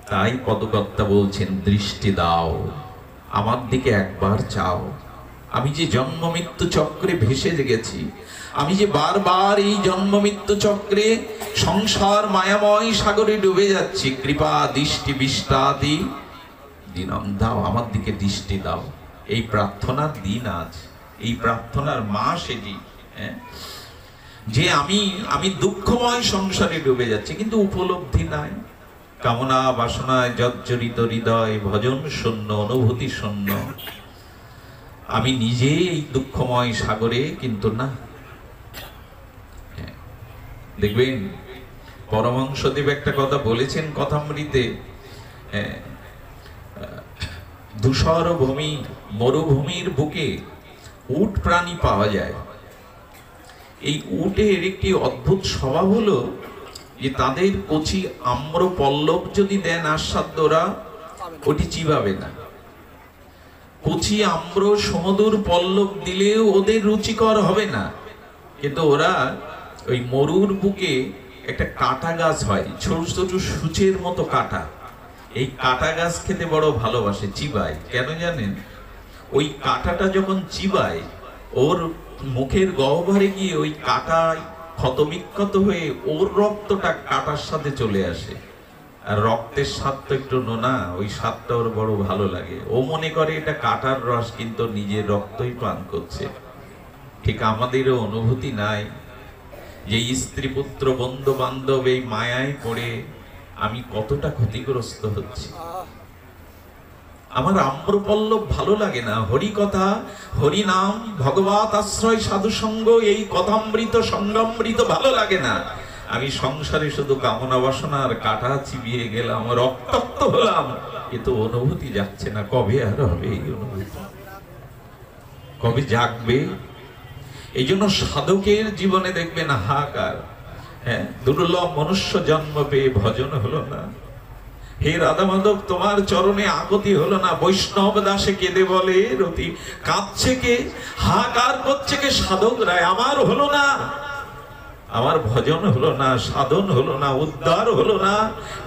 তাই পদকর্তা বলছেন, দৃষ্টি দাও, আমার দিকে একবার চাও। আমি যে জন্ম মৃত্যু চক্রে ভেসে গেছি, আমি যে বারবার এই জন্ম মৃত্যু চক্রে সংসার মায়াময় সাগরে ডুবে যাচ্ছি, কৃপা দৃষ্টি বিষ্টাদি দিনম দাও, আমার দিকে দৃষ্টি দাও। এই প্রার্থনার দিন আজ, এই প্রার্থনার মাস এটি, যে আমি দুঃখময় সংসারে ডুবে যাচ্ছি, কিন্তু উপলব্ধি নাই। কামনা বাসনায় জর্জরিত হৃদয়, ভজন শূন্য, অনুভূতি শূন্য। আমি নিজে এই দুঃখময় সাগরে, কিন্তু না। দেখবেন পরমহংসদেব একটা কথা বলেছেন কথামৃতে, ধূসর ভূমি, মরুভূমির বুকে উট প্রাণী পাওয়া যায়। এই উটের একটি অদ্ভুত স্বভাব হলো যে তাদের কচি আম্র পল্লব যদি দেন আস্বাদ্য, ওরা ওটি চিবাবে না। কচি আম্র সমুদর পল্লব দিলেও ওদের রুচিকর হবে না, কিন্তু ওরা ওই মরুর বুকে একটা কাঁটা গাছ হয়, ছোট ছোট সূচের মতো কাঁটা। এই কাঁটা গাছ খেতে বড় ভালোবাসে, চিবায়। কেন জানেন? ওই কাঁটাটা যখন চিবায়, ওর মুখের গহ্বরে গিয়ে ওই কাঁটায় ক্ষতবিক্ষত হয়ে ওর রক্তটা কাঁটার সাথে চলে আসে। আর রক্তের স্বাদ তো একটু নোনা, ওই স্বাদটা ওর বড় ভালো লাগে। ও মনে করে এটা কাঁটার রস, কিন্তু নিজের রক্তই পান করছে। ঠিক আমাদেরও অনুভূতি নাই যে স্ত্রী পুত্র বন্ধু বান্ধব এই মায়ায় পড়ে আমি কতটা ক্ষতিগ্রস্ত হচ্ছি। আমার আম্রপল্লব ভালো লাগে না, হরি কথা, হরি নাম, ভগবত আশ্রয়, সাধু সঙ্গ, এই কথামৃত সঙ্গামৃত ভালো লাগে না। আমি সংসারে শুধু কামনা বাসনা আর কাটা চিবিয়ে গেলাম, রক্তাক্ত হলাম, কিন্তু অনুভূতি যাচ্ছে না। কবে আর হবে এই অনুভূতি? কবে জাগবে? এই জন্য সাধকের জীবনে দেখবেন হাহাকার। হ্যাঁ, দুর্লভ মনুষ্য জন্ম পেয়ে ভজন হলো না। হে রাধা মাধব, তোমার চরণে আগতি হলো না। বৈষ্ণব দাসে কেঁদে বলে রতি, কাঁদছে কে, হাহাকার করছে কে? সাধক রায়। আমার হলো না, আমার ভজন হলো না, সাধন হলো না, উদ্ধার হলো না,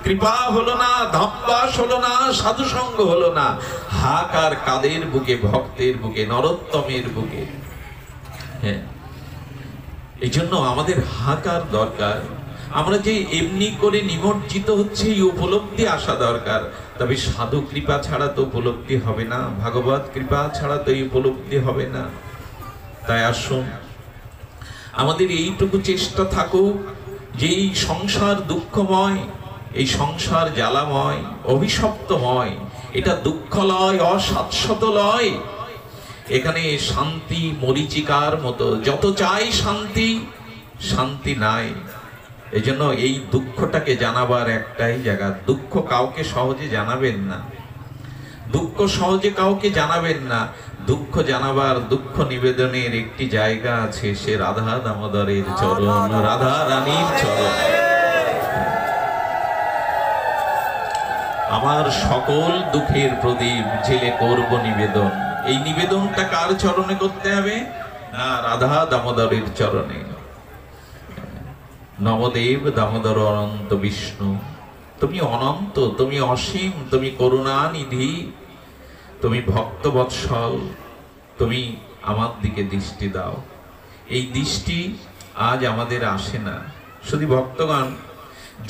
কৃপা হলো না, ধামবাস হলো না, সাধু সঙ্গ হলো না। হাহাকার কাদের বুকে? ভক্তের বুকে, নরোত্তমের বুকে। হ্যাঁ, এই জন্য আমাদের হাহাকার দরকার। আমরা যে এমনি করে নিমজ্জিত হচ্ছে এই উপলব্ধি আসা দরকার। তবে সাধু কৃপা ছাড়া তো উপলব্ধি হবে না, ভাগবত কৃপা ছাড়া তো এই উপলব্ধি হবে না। তাই আসুন, আমাদের এইটুকু চেষ্টা থাকুক যে এই সংসার দুঃখময়, এই সংসার জ্বালাময়, অভিশপ্তময়, এটা দুঃখলয়, অশাশ্বত লয়। এখানে শান্তি মরীচিকার মতো, যত চাই শান্তি, শান্তি নাই। এই জন্য এই দুঃখটাকে জানাবার একটাই জায়গা। দুঃখ কাউকে সহজে জানাবেন না, দুঃখ সহজে কাউকে জানাবেন না। দুঃখ জানাবার, দুঃখ নিবেদনের একটি জায়গা আছে, সে রাধা দামোদরের চরণ, রাধা রানীর চরণ। আমার সকল দুঃখের প্রদীপ জেলে করব নিবেদন। এই নিবেদনটা কার চরণে করতে হবে? না, রাধা দামোদরের চরণে। নবদেব দামোদর অনন্ত বিষ্ণু, তুমি অনন্ত, তুমি অসীম, তুমি করুণানিধি, তুমি ভক্তবৎসল, তুমি আমার দিকে দৃষ্টি দাও। এই দৃষ্টি আজ আমাদের আসে না। শুধু ভক্তগণ,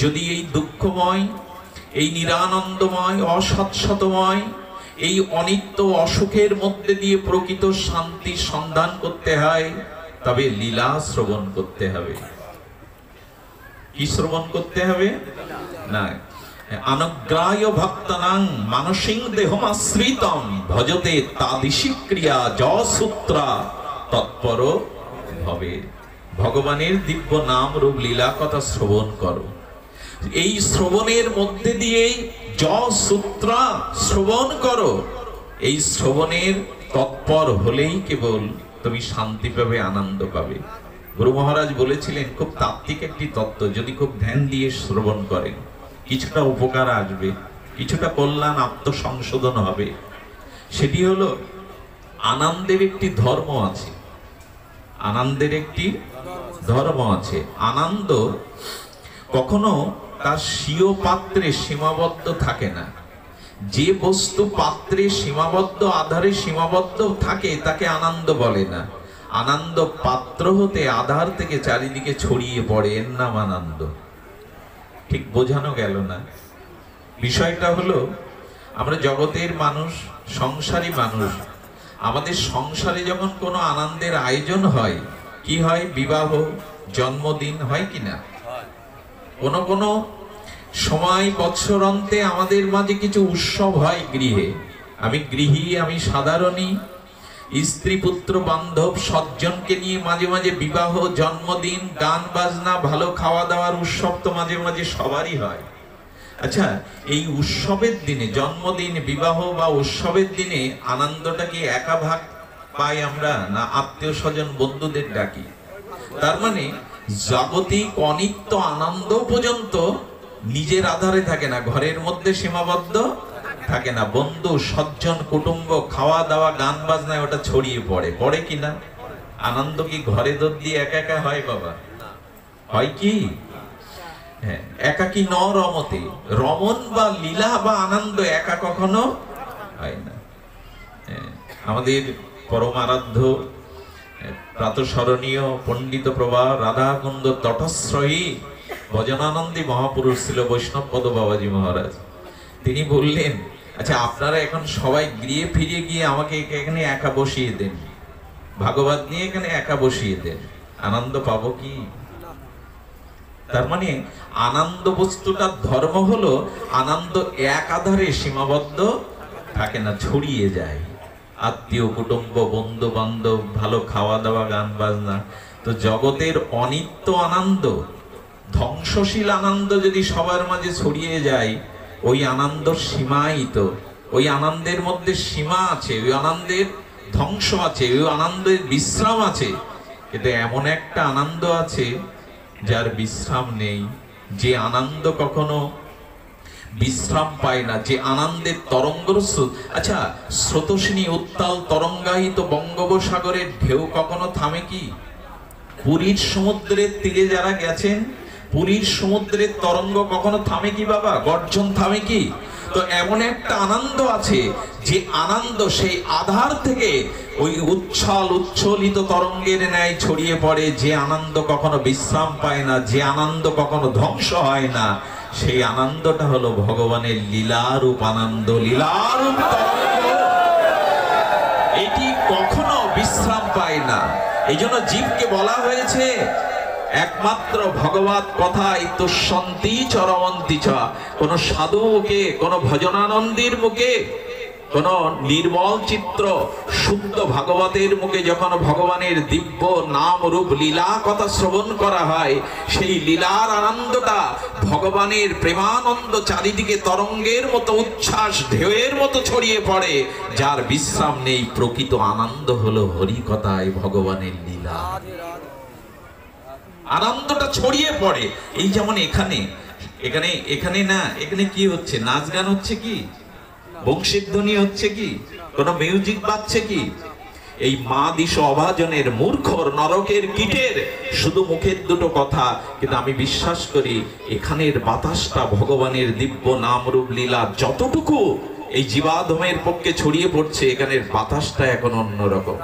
যদি এই দুঃখময়, এই নিরানন্দময়, অসৎসতময়, এই অনিত্য অসুখের মধ্যে দিয়ে প্রকৃত শান্তি সন্ধান করতে হয়, তবে লীলা শ্রবণ করতে হবে। কি শ্রবণ করতে হবে? না, অনুগ্রাহ্য ভক্তানাং মানসিং দেহমাশ্রিতম ভজতে তাদিশি ক্রিয়া যসূত্রা তৎপর ভবে। ভগবানের দিব্য নাম রূপ লীলা কথা শ্রবণ করো। এই শ্রবণের মধ্যে দিয়ে যসূত্রা শ্রবণ করো। এই শ্রবণের তৎপর হলেই কেবল তুমি শান্তি পাবে, আনন্দ পাবে। গুরু মহারাজ বলেছিলেন খুব তাত্ত্বিক একটি তত্ত্ব, যদি খুব ধ্যান দিয়ে শ্রবণ করেন কিছুটা উপকার আসবে, কিছুটা কল্যাণ আত্মসংশোধন হবে। সেটি হলো, আনন্দের একটি ধর্ম আছে। আনন্দের একটি ধর্ম আছে। আনন্দ কখনো তার স্বীয় পাত্রে সীমাবদ্ধ থাকে না। যে বস্তু পাত্রে সীমাবদ্ধ, আধারে সীমাবদ্ধ থাকে, তাকে আনন্দ বলে না। আনন্দ পাত্র হতে আধার থেকে চারিদিকে ছড়িয়ে পড়ে, এর নাম আনন্দ। ঠিক বোঝানো গেল না? বিষয়টা হলো, আমরা জগতের মানুষ, সংসারী মানুষ। আমাদের সংসারে যখন কোনো আনন্দের আয়োজন হয়, কি হয়? বিবাহ, জন্মদিন হয় কিনা? কোনো কোনো সময় বৎসরান্তে আমাদের মাঝে কিছু উৎসব হয় গৃহে। আমি গৃহী, আমি সাধারণী, স্ত্রী পুত্র বান্ধব সজ্জনকে নিয়ে মাঝে মাঝে বিবাহ, জন্মদিন, গান বাজনা, ভালো খাওয়া দাওয়ার উৎসব তো মাঝে মাঝে সবারই হয়। আচ্ছা, এই উৎসবের দিনে, জন্মদিন, বিবাহ বা উৎসবের দিনে আনন্দটা কি একা ভাগ পাই আমরা, না আত্মীয় স্বজন বন্ধুদের ডাকি? তার মানে জাগতিক অনিত্য আনন্দ পর্যন্ত নিজের আধারে থাকে না, ঘরের মধ্যে সীমাবদ্ধ থাকে না। বন্ধু সজ্জন কুটুম্ব, খাওয়া দাওয়া, গান বাজনায় ওটা ছড়িয়ে পড়ে। পড়ে কিনা? আনন্দ কি ঘরে দোর দিয়ে একা একা হয় বাবা? হয় কি? একাকী ন রমতে, রমন বা লীলা বা আনন্দ একা কখনো হয় না। আমাদের পরম আরাধ্য প্রাতঃস্মরণীয় পণ্ডিত প্রভা রাধাকুন্দ তটশ্রয়ী ভজনানন্দী মহাপুরুষ ছিল বৈষ্ণবপদ বাবাজি মহারাজ। তিনি বললেন, আচ্ছা আপনারা এখন সবাই গৃহে ফিরে গিয়ে আমাকে এখানে একা বসিয়ে দেন, ভাগবত নিয়ে এখানে একা বসিয়ে দেন, আনন্দ পাবো কি? তার মানে আনন্দ বস্তুটার ধর্ম হলো আনন্দ এক আধারে সীমাবদ্ধ থাকে না, ছড়িয়ে যায়। আত্মীয় কুটুম্ব বন্ধু বান্ধব, ভালো খাওয়া দাওয়া, গান বাজনা। তো জগতের অনিত্য আনন্দ, ধ্বংসশীল আনন্দ যদি সবার মাঝে ছড়িয়ে যায়, ওই আনন্দ সীমায়িত, ওই আনন্দের মধ্যে সীমা আছে, ওই আনন্দের ধ্বংস আছে, ওই আনন্দের বিশ্রাম আছে। কিন্তু এমন একটা আনন্দ আছে যার বিশ্রাম নেই, যে আনন্দ কখনো বিশ্রাম পায় না, যে আনন্দের তরঙ্গর স্রোত। আচ্ছা, স্রোতস্বিনী উত্তাল তরঙ্গায়িত বঙ্গোপসাগরের ঢেউ কখনো থামে কি? পুরীর সমুদ্রের তীরে যারা গেছেন, পুরীর সমুদ্রের তরঙ্গ কখনো থামে কি বাবা? গর্জন থামে কি? তো এমন একটা আনন্দ আছে, যে আনন্দ সেই আধার থেকে ওই উচ্ছল উচ্ছলিত তরঙ্গের ন্যায় ছড়িয়ে পড়ে, যে আনন্দ কখনো বিশ্রাম পায় না, যে আনন্দ কখনো ধ্বংস হয় না। সেই আনন্দটা হলো ভগবানের লীলারূপ আনন্দ, লীলারূপ তরঙ্গ। এটি কখনো বিশ্রাম পায় না। এই জন্য জীবকে বলা হয়েছে একমাত্র ভগবত কথাই তুষ্যন্তি চরমন্তি চ। কোন সাধুকে, কোন ভজনানন্দীর মুখে, কোন নির্মল চিত্র শুদ্ধ ভাগবতের মুখে যখন ভগবানের দিব্য নাম রূপ লীলা কথা শ্রবণ করা হয়, সেই লীলার আনন্দটা ভগবানের প্রেমানন্দ চারিদিকে তরঙ্গের মতো উচ্ছ্বাস ঢেউয়ের মতো ছড়িয়ে পড়ে, যার বিশ্রাম নেই। প্রকৃত আনন্দ হলো হরি কথায় ভগবানের লীলা, আনন্দটা ছড়িয়ে পড়ে। এই যেমন এখানে এখানে এখানে না, এখানে কি হচ্ছে? নাচ গান হচ্ছে কি? বংশীধ্বনি হচ্ছে কি? কোন মিউজিক বাজছে কি? এই মা দিশ অভাজনের মূর্খর নরকের কীটের শুধু মুখের দুটো কথা, কিন্তু আমি বিশ্বাস করি এখানের বাতাসটা ভগবানের দিব্য নাম রূপ লীলা যতটুকু এই জীবাধমের পক্ষে ছড়িয়ে পড়ছে, এখানের বাতাসটা এখন অন্যরকম।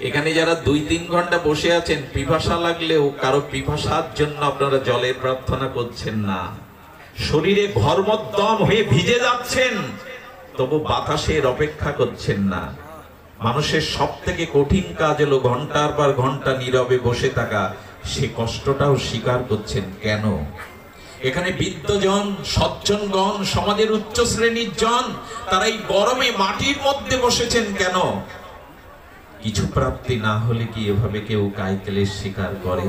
এখানে যারা 2-3 ঘন্টা বসে আছেন, পিপাসা লাগলেও কারো পিপাসার জন্য আপনারা জলের প্রার্থনা করছেন না, শরীরে ঘর্মোদ্যম হয়ে ভিজে যাচ্ছেন, তবু বাতাসের অপেক্ষা করছেন না। মানুষের সব থেকে কঠিন কাজ হলো ঘন্টার পর ঘন্টা নীরবে বসে থাকা, সে কষ্টটাও স্বীকার করছেন। কেন? এখানে বিদ্যজন, সজ্জনগণ, সমাজের উচ্চ শ্রেণীর জন, তারা এই গরমে মাটির মধ্যে বসেছেন কেন? কিছু প্রাপ্তি না হলে কি এভাবে কেউ কায়কেলের স্বীকার করে?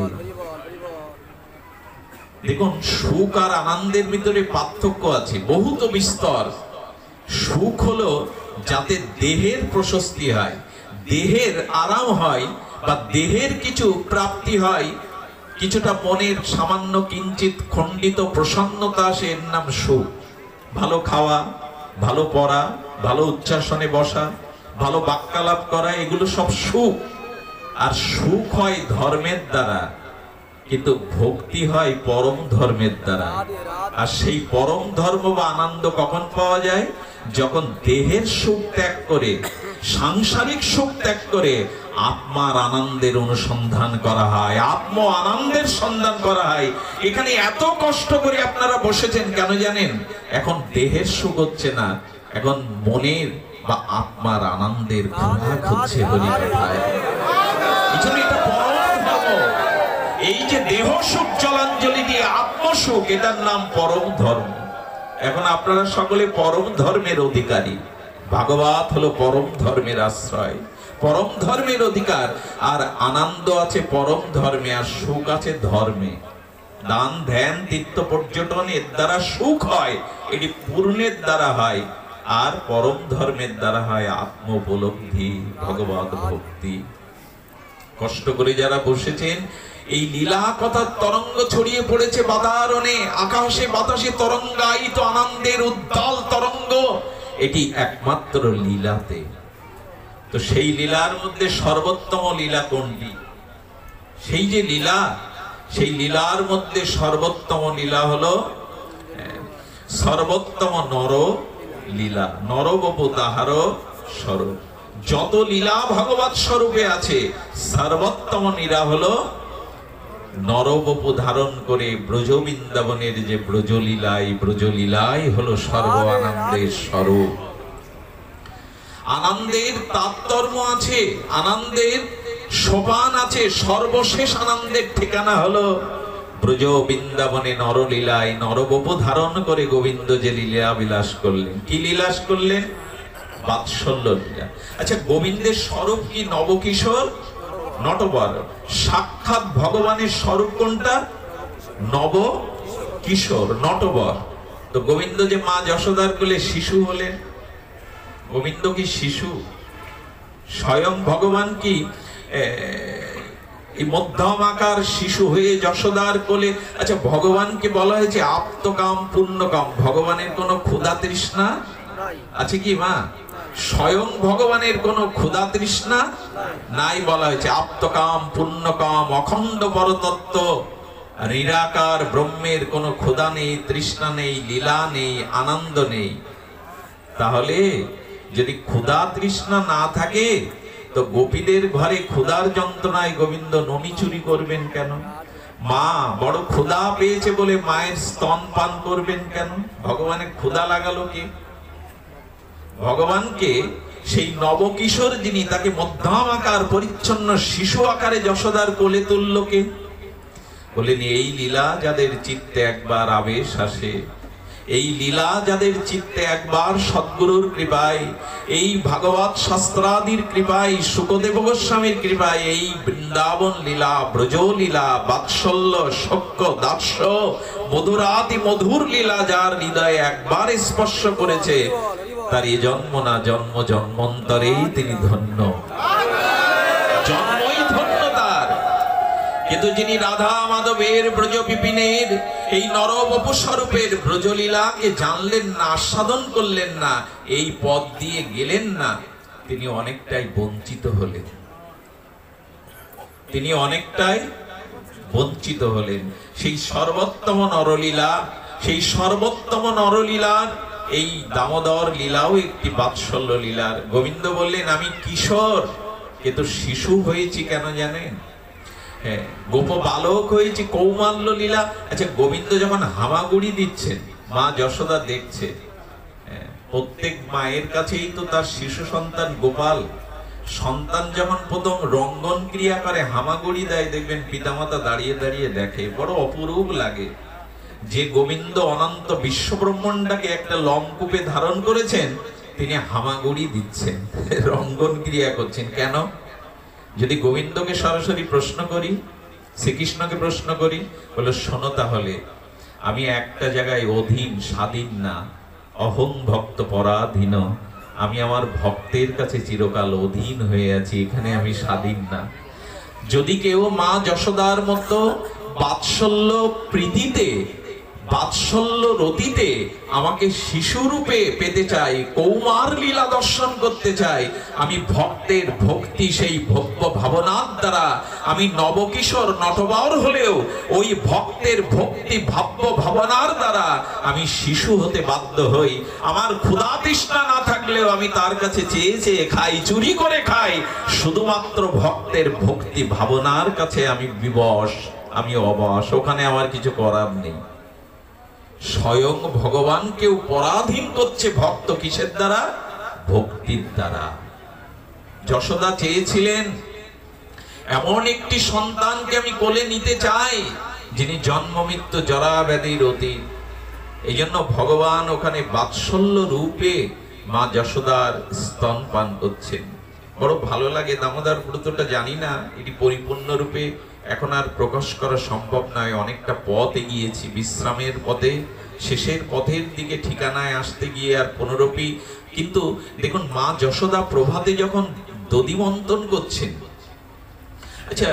দেখুন, সুখ আর আনন্দের ভিতরে পার্থক্য আছে, বহুত বিস্তর। সুখ হলো যাতে দেহের প্রশস্তি হয়, দেহের আরাম হয়, বা দেহের কিছু প্রাপ্তি হয়, কিছুটা মনের সামান্য কিঞ্চিত খণ্ডিত প্রসন্নতা আসে, এর নাম সুখ। ভালো খাওয়া, ভালো পড়া, ভালো উচ্চাসনে বসা, ভালো বাক্যালাপ করা, এগুলো সব সুখ। আর সুখ হয় ধর্মের দ্বারা, কিন্তু ভক্তি হয় পরম ধর্মের দ্বারা। আর সেই পরম ধর্ম বা আনন্দ কখন পাওয়া যায়? যখন দেহের সুখ ত্যাগ করে, সাংসারিক সুখ ত্যাগ করে আত্মার আনন্দের অনুসন্ধান করা হয়, আত্ম আনন্দের সন্ধান করা হয়। এখানে এত কষ্ট করে আপনারা বসেছেন কেন জানেন? এখন দেহের সুখ হচ্ছে না, এখন মনের বা আত্মার আনন্দের খোরাক হচ্ছে হরি কথায়। এটা পরম ধর্ম। এই যে দেহ সুখ জলাঞ্জলি দিয়ে আত্মসুখ, এটার নাম পরম ধর্ম। এখন আপনারা সকলে পরম ধর্মের অধিকারী। ভাগবত হলো পরম ধর্মের আশ্রয়, পরম ধর্মের অধিকার। আর আনন্দ আছে পরম ধর্মে, আর সুখ আছে ধর্মে। দান ধ্যান তীর্থ পর্যটন এর দ্বারা সুখ হয়, এটি পূর্ণের দ্বারা হয়। আর পরম ধর্মের দ্বারা হয় আত্ম উপলব্ধি, ভগবত ভক্তি। কষ্ট করে যারা বসেছেন, এই লীলা কথার তরঙ্গ ছড়িয়ে পড়েছে বাতারণে, আকাশে বাতাসে তরঙ্গায়িত আনন্দের উদ্দাল তরঙ্গ, এটি একমাত্র লীলাতে। তো সেই লীলার মধ্যে সর্বোত্তম লীলা কোনটি? সেই যে লীলা, সেই লীলার মধ্যে সর্বোত্তম লীলা হলো সর্বোত্তম নর লীলা, নরবপু তাহার স্বরূপ। যত লীলা ভগবৎ স্বরূপে আছে, সর্বোত্তম লীলা হলো নরবপু ধারণ করে ব্রজ বৃন্দাবনের যে ব্রজলীলা, এই ব্রজলীলাই হলো সর্ব আনন্দের স্বরূপ। আনন্দের তাৎপর্য আছে, আনন্দের সোপান আছে, সর্বশেষ আনন্দের ঠিকানা হলো ব্রজ বৃন্দাবনে নরলীলায় নরবপু ধারণ করে গোবিন্দ যে লীলা বিলাস করলেন। কি লীলাস করলেন? বাৎসল্য লীলা। আচ্ছা, গোবিন্দের স্বরূপ কি নবকিশোর নটবর? সাক্ষাৎ ভগবানের স্বরূপ কোনটা? নব কিশোর নটবর। তো গোবিন্দ যে মা যশোদার কোলে শিশু হলেন, গোবিন্দ কি শিশু? স্বয়ং ভগবান কি এই মধ্যম আকার শিশু হয়ে যশোদার কোলে? আচ্ছা, ভগবানকে বলা হয়েছে আপ্তকাম পূর্ণকাম। ভগবানের কোনো ক্ষুধা তৃষ্ণা আছে কি মা? স্বয়ং ভগবানের কোনো ক্ষুধা তৃষ্ণা নাই। বলা হয়েছে আপ্তকাম পূর্ণকাম, অখণ্ড পরতত্ত্ব নিরাকার ব্রহ্মের কোনো ক্ষুধা নেই, তৃষ্ণা নেই, লীলা নেই, আনন্দ নেই। তাহলে যদি ক্ষুধা তৃষ্ণা না থাকে, তো গোপীদের ঘরে ক্ষুধার যন্ত্রণায় গোবিন্দ ননি চুরি করবেন কেন? মা বড় ক্ষুধা পেয়েছে বলে মায়ের স্তন পান করবেন কেন? ভগবানের ক্ষুধা লাগালো কে? ভগবানকে সেই নবকিশোর যিনি, তাকে মধ্যম আকার পরিচ্ছন্ন শিশু আকারে যশোদার কোলে তুলল কে? বলেন এই লীলা যাদের চিত্তে একবার আবেশ আসে, এই লীলা যাদের চিত্তে একবার সদ্গুরুর কৃপায়, এই ভাগবত শাস্ত্রাদির কৃপায়, শুকদেব গোস্বামীর কৃপায়, এই বৃন্দাবন লীলা, ব্রজ লীলা, বাৎসল্য, শক্য, দাস্য, মধুরাতি মধুর লীলা যার হৃদয়ে একবার স্পর্শ করেছে, তার এই জন্ম না জন্ম জন্মান্তরেই তিনি ধন্য, জন্মই ধন্য তার। কিন্তু যিনি রাধা মাধবের ব্রজ বিপিনের এই নরবপু স্বরূপের ব্রজলীলাকে জানলেন না, আস্বাদন করলেন না, এই পথ দিয়ে গেলেন না, তিনি অনেকটাই বঞ্চিত হলেন। তিনি অনেকটাই বঞ্চিত হলেন। সেই সর্বোত্তম নরলীলা, সেই সর্বোত্তম নরলীলার এই দামোদর লীলাও একটি বাৎসল্য লীলার। গোবিন্দ বললেন আমি কিশোর, কিন্তু শিশু হয়েছি কেন জানেন? হ্যাঁ, গোপ বালক হয়েছি, কৌমাল্য লীলা। আচ্ছা, গোবিন্দ যখন হামাগুড়ি দিচ্ছেন, মা যশোদা দেখছে, প্রত্যেক মায়ের কাছেই তো তার শিশু সন্তান গোপাল। সন্তান যখন প্রথম রঙ্গন ক্রিয়া করে, হামাগুড়ি দেয়, দেখবেন পিতামাতা দাঁড়িয়ে দাঁড়িয়ে দেখে, বড় অপরূপ লাগে। যে গোবিন্দ অনন্ত বিশ্বব্রহ্মাণ্ডকে একটা লম্কূপে ধারণ করেছেন, তিনি হামাগুড়ি দিচ্ছেন, রঙ্গন ক্রিয়া করছেন। কেন? যদি গোবিন্দকে সরাসরি প্রশ্ন করি, শ্রীকৃষ্ণকে প্রশ্ন করি, বলে শোনো তাহলে, আমি একটা জায়গায় অধীন, স্বাধীন না, অহং ভক্ত পরাধীন। আমি আমার ভক্তের কাছে চিরকাল অধীন হয়ে আছি, এখানে আমি স্বাধীন না। যদি কেউ মা যশোদার মতো বাৎসল্য প্রীতিতে, বাৎসল্য রতিতে আমাকে শিশুরূপে পেতে চাই, কৌমার লীলা দর্শন করতে চাই, আমি ভক্তের ভক্তি, সেই ভব্য ভাবনার দ্বারা আমি নবকিশোর নটবর হলেও ওই ভক্তের ভক্তি ভাব্য ভাবনার দ্বারা আমি শিশু হতে বাধ্য হই। আমার ক্ষুধা তৃষ্ণা না থাকলেও আমি তার কাছে চেয়ে চেয়ে খাই, চুরি করে খাই, শুধুমাত্র ভক্তের ভক্তি ভাবনার কাছে আমি বিবশ, আমি অবশ, ওখানে আমার কিছু করার নেই। স্বয়ং ভগবানকেও পরাধীন করছে ভক্ত, কিসের দ্বারা? ভক্তির দ্বারা। যশোদা চেয়েছিলেন এমন একটি সন্তানকে আমি কোলে নিতে চাই, যিনি জন্ম মৃত্যু জরা ব্যাধির অতীত। এই জন্য ভগবান ওখানে বাৎসল্য রূপে মা যশোদার স্তন পান করছেন। বড় ভালো লাগে। দামোদর ব্রতটা জানি না এটি পরিপূর্ণ রূপে এখন আর প্রকাশ করা সম্ভব নয়, অনেকটা পথ এগিয়েছি, বিশ্রামের পথে, শেষের পথের দিকে ঠিকানায় আসতে গিয়ে আর পুনরপি। কিন্তু দেখুন, মা যশোদা প্রভাতে যখন দধিমন্থন করছেন, আচ্ছা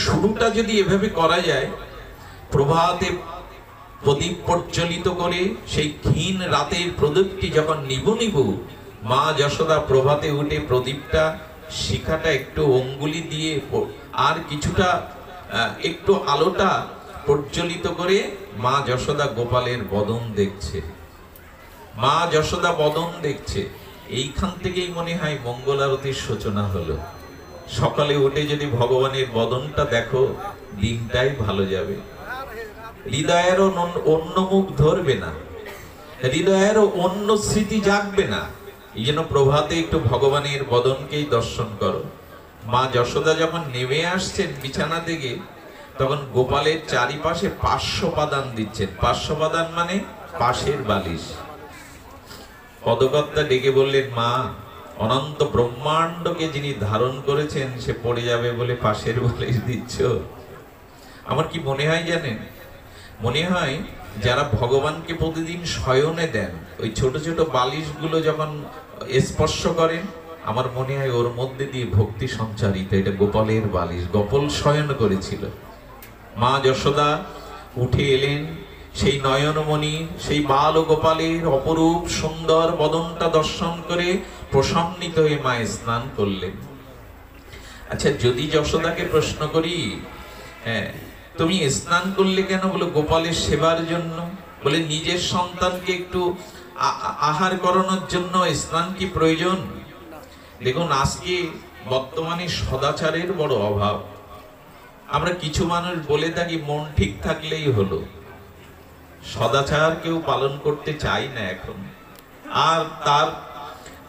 শুরুটা যদি এভাবে করা যায়, প্রভাতে প্রদীপ প্রজ্বলিত করে সেই ক্ষীণ রাতের প্রদীপটি যখন নিবু নিবু, মা যশোদা প্রভাতে উঠে প্রদীপটা, শিখাটা একটু অঙ্গুলি দিয়ে আর কিছুটা একটু আলোটা প্রজ্বলিত করে মা যশোদা গোপালের বদন দেখছে। মা যশোদা বদন দেখছে, এইখান থেকেই মনে হয় মঙ্গল আরতির সূচনা হলো। সকালে উঠে যদি ভগবানের বদনটা দেখো, দিনটাই ভালো যাবে। হৃদয়েরও অন্য মুখ ধরবে না, হৃদয়েরও অন্য স্মৃতি জাগবে না। এই জন্য প্রভাতে একটু ভগবানের বদনকেই দর্শন করো। মা যশোদা যখন নেমে আসছেন বিছানা থেকে, তখন গোপালের চারিপাশে 500 পাদান দিচ্ছেন। 500 পাদান মানে পাশের বালিশ। পদকর্তা ডেকে বললেন, মা, অনন্ত ব্রহ্মাণ্ডকে যিনি ধারণ করেছেন সে পড়ে যাবে বলে পাশের বালিশ দিচ্ছ? আমার কি মনে হয় জানেন, মনে হয় যারা ভগবানকে প্রতিদিন শয়নে দেন, ওই ছোট ছোট বালিশগুলো যখন স্পর্শ করেন, আমার মনে হয় ওর মধ্যে দিয়ে ভক্তি সঞ্চারিত। এটা গোপালের বালিশ, গোপাল শয়ন করেছিল। মা যশোদা উঠে এলেন, সেই নয়নমণি, সেই বাল গোপালের অপরূপ সুন্দর বদনটা দর্শন করে প্রসন্নিত হয়ে মা স্নান করলেন। আচ্ছা, যদি যশোদাকে প্রশ্ন করি, হ্যাঁ, তুমি স্নান করলে কেন? বলে গোপালের সেবার জন্য। বলে নিজের সন্তানকে একটু আহার করানোর জন্য স্নান কি প্রয়োজন? দেখুন, আজকে বর্তমানে সদাচারের বড় অভাব। আমরা কিছু মানুষ বলে থাকি মন ঠিক থাকলেই হলো। সদাচার কেউ পালন করতে চায় না এখন। আর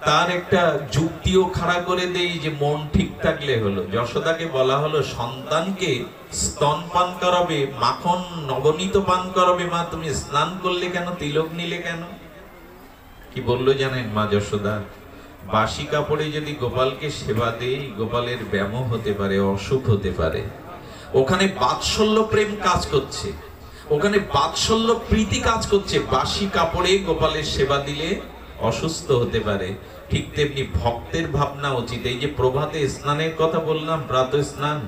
তার একটা যুক্তিও খাড়া করে দেই যে মন ঠিক থাকলে হলো। যশোদাকে বলা হলো সন্তানকে স্তন পান করাবে, মাখন নবনীত পান করাবে, মা তুমি স্নান করলে কেন, তিলক নিলে কেন? কি বললো জানেন মা যশোদা? বাসি কাপড়ে যদি গোপালকে সেবা দেই, গোপালের ব্যামো হতে পারে, অসুখ হতে পারে। ওখানে বাৎসল্য প্রেম কাজ করছে, ওখানে বাৎসল্য প্রীতি কাজ করছে। বাসি কাপড়ে গোপালের সেবা দিলে অসুস্থ হতে পারে। ঠিক তেমনি ভক্তের ভাবনা উচিত। এই যে প্রভাতে স্নানের কথা বললাম, প্রাত স্নান,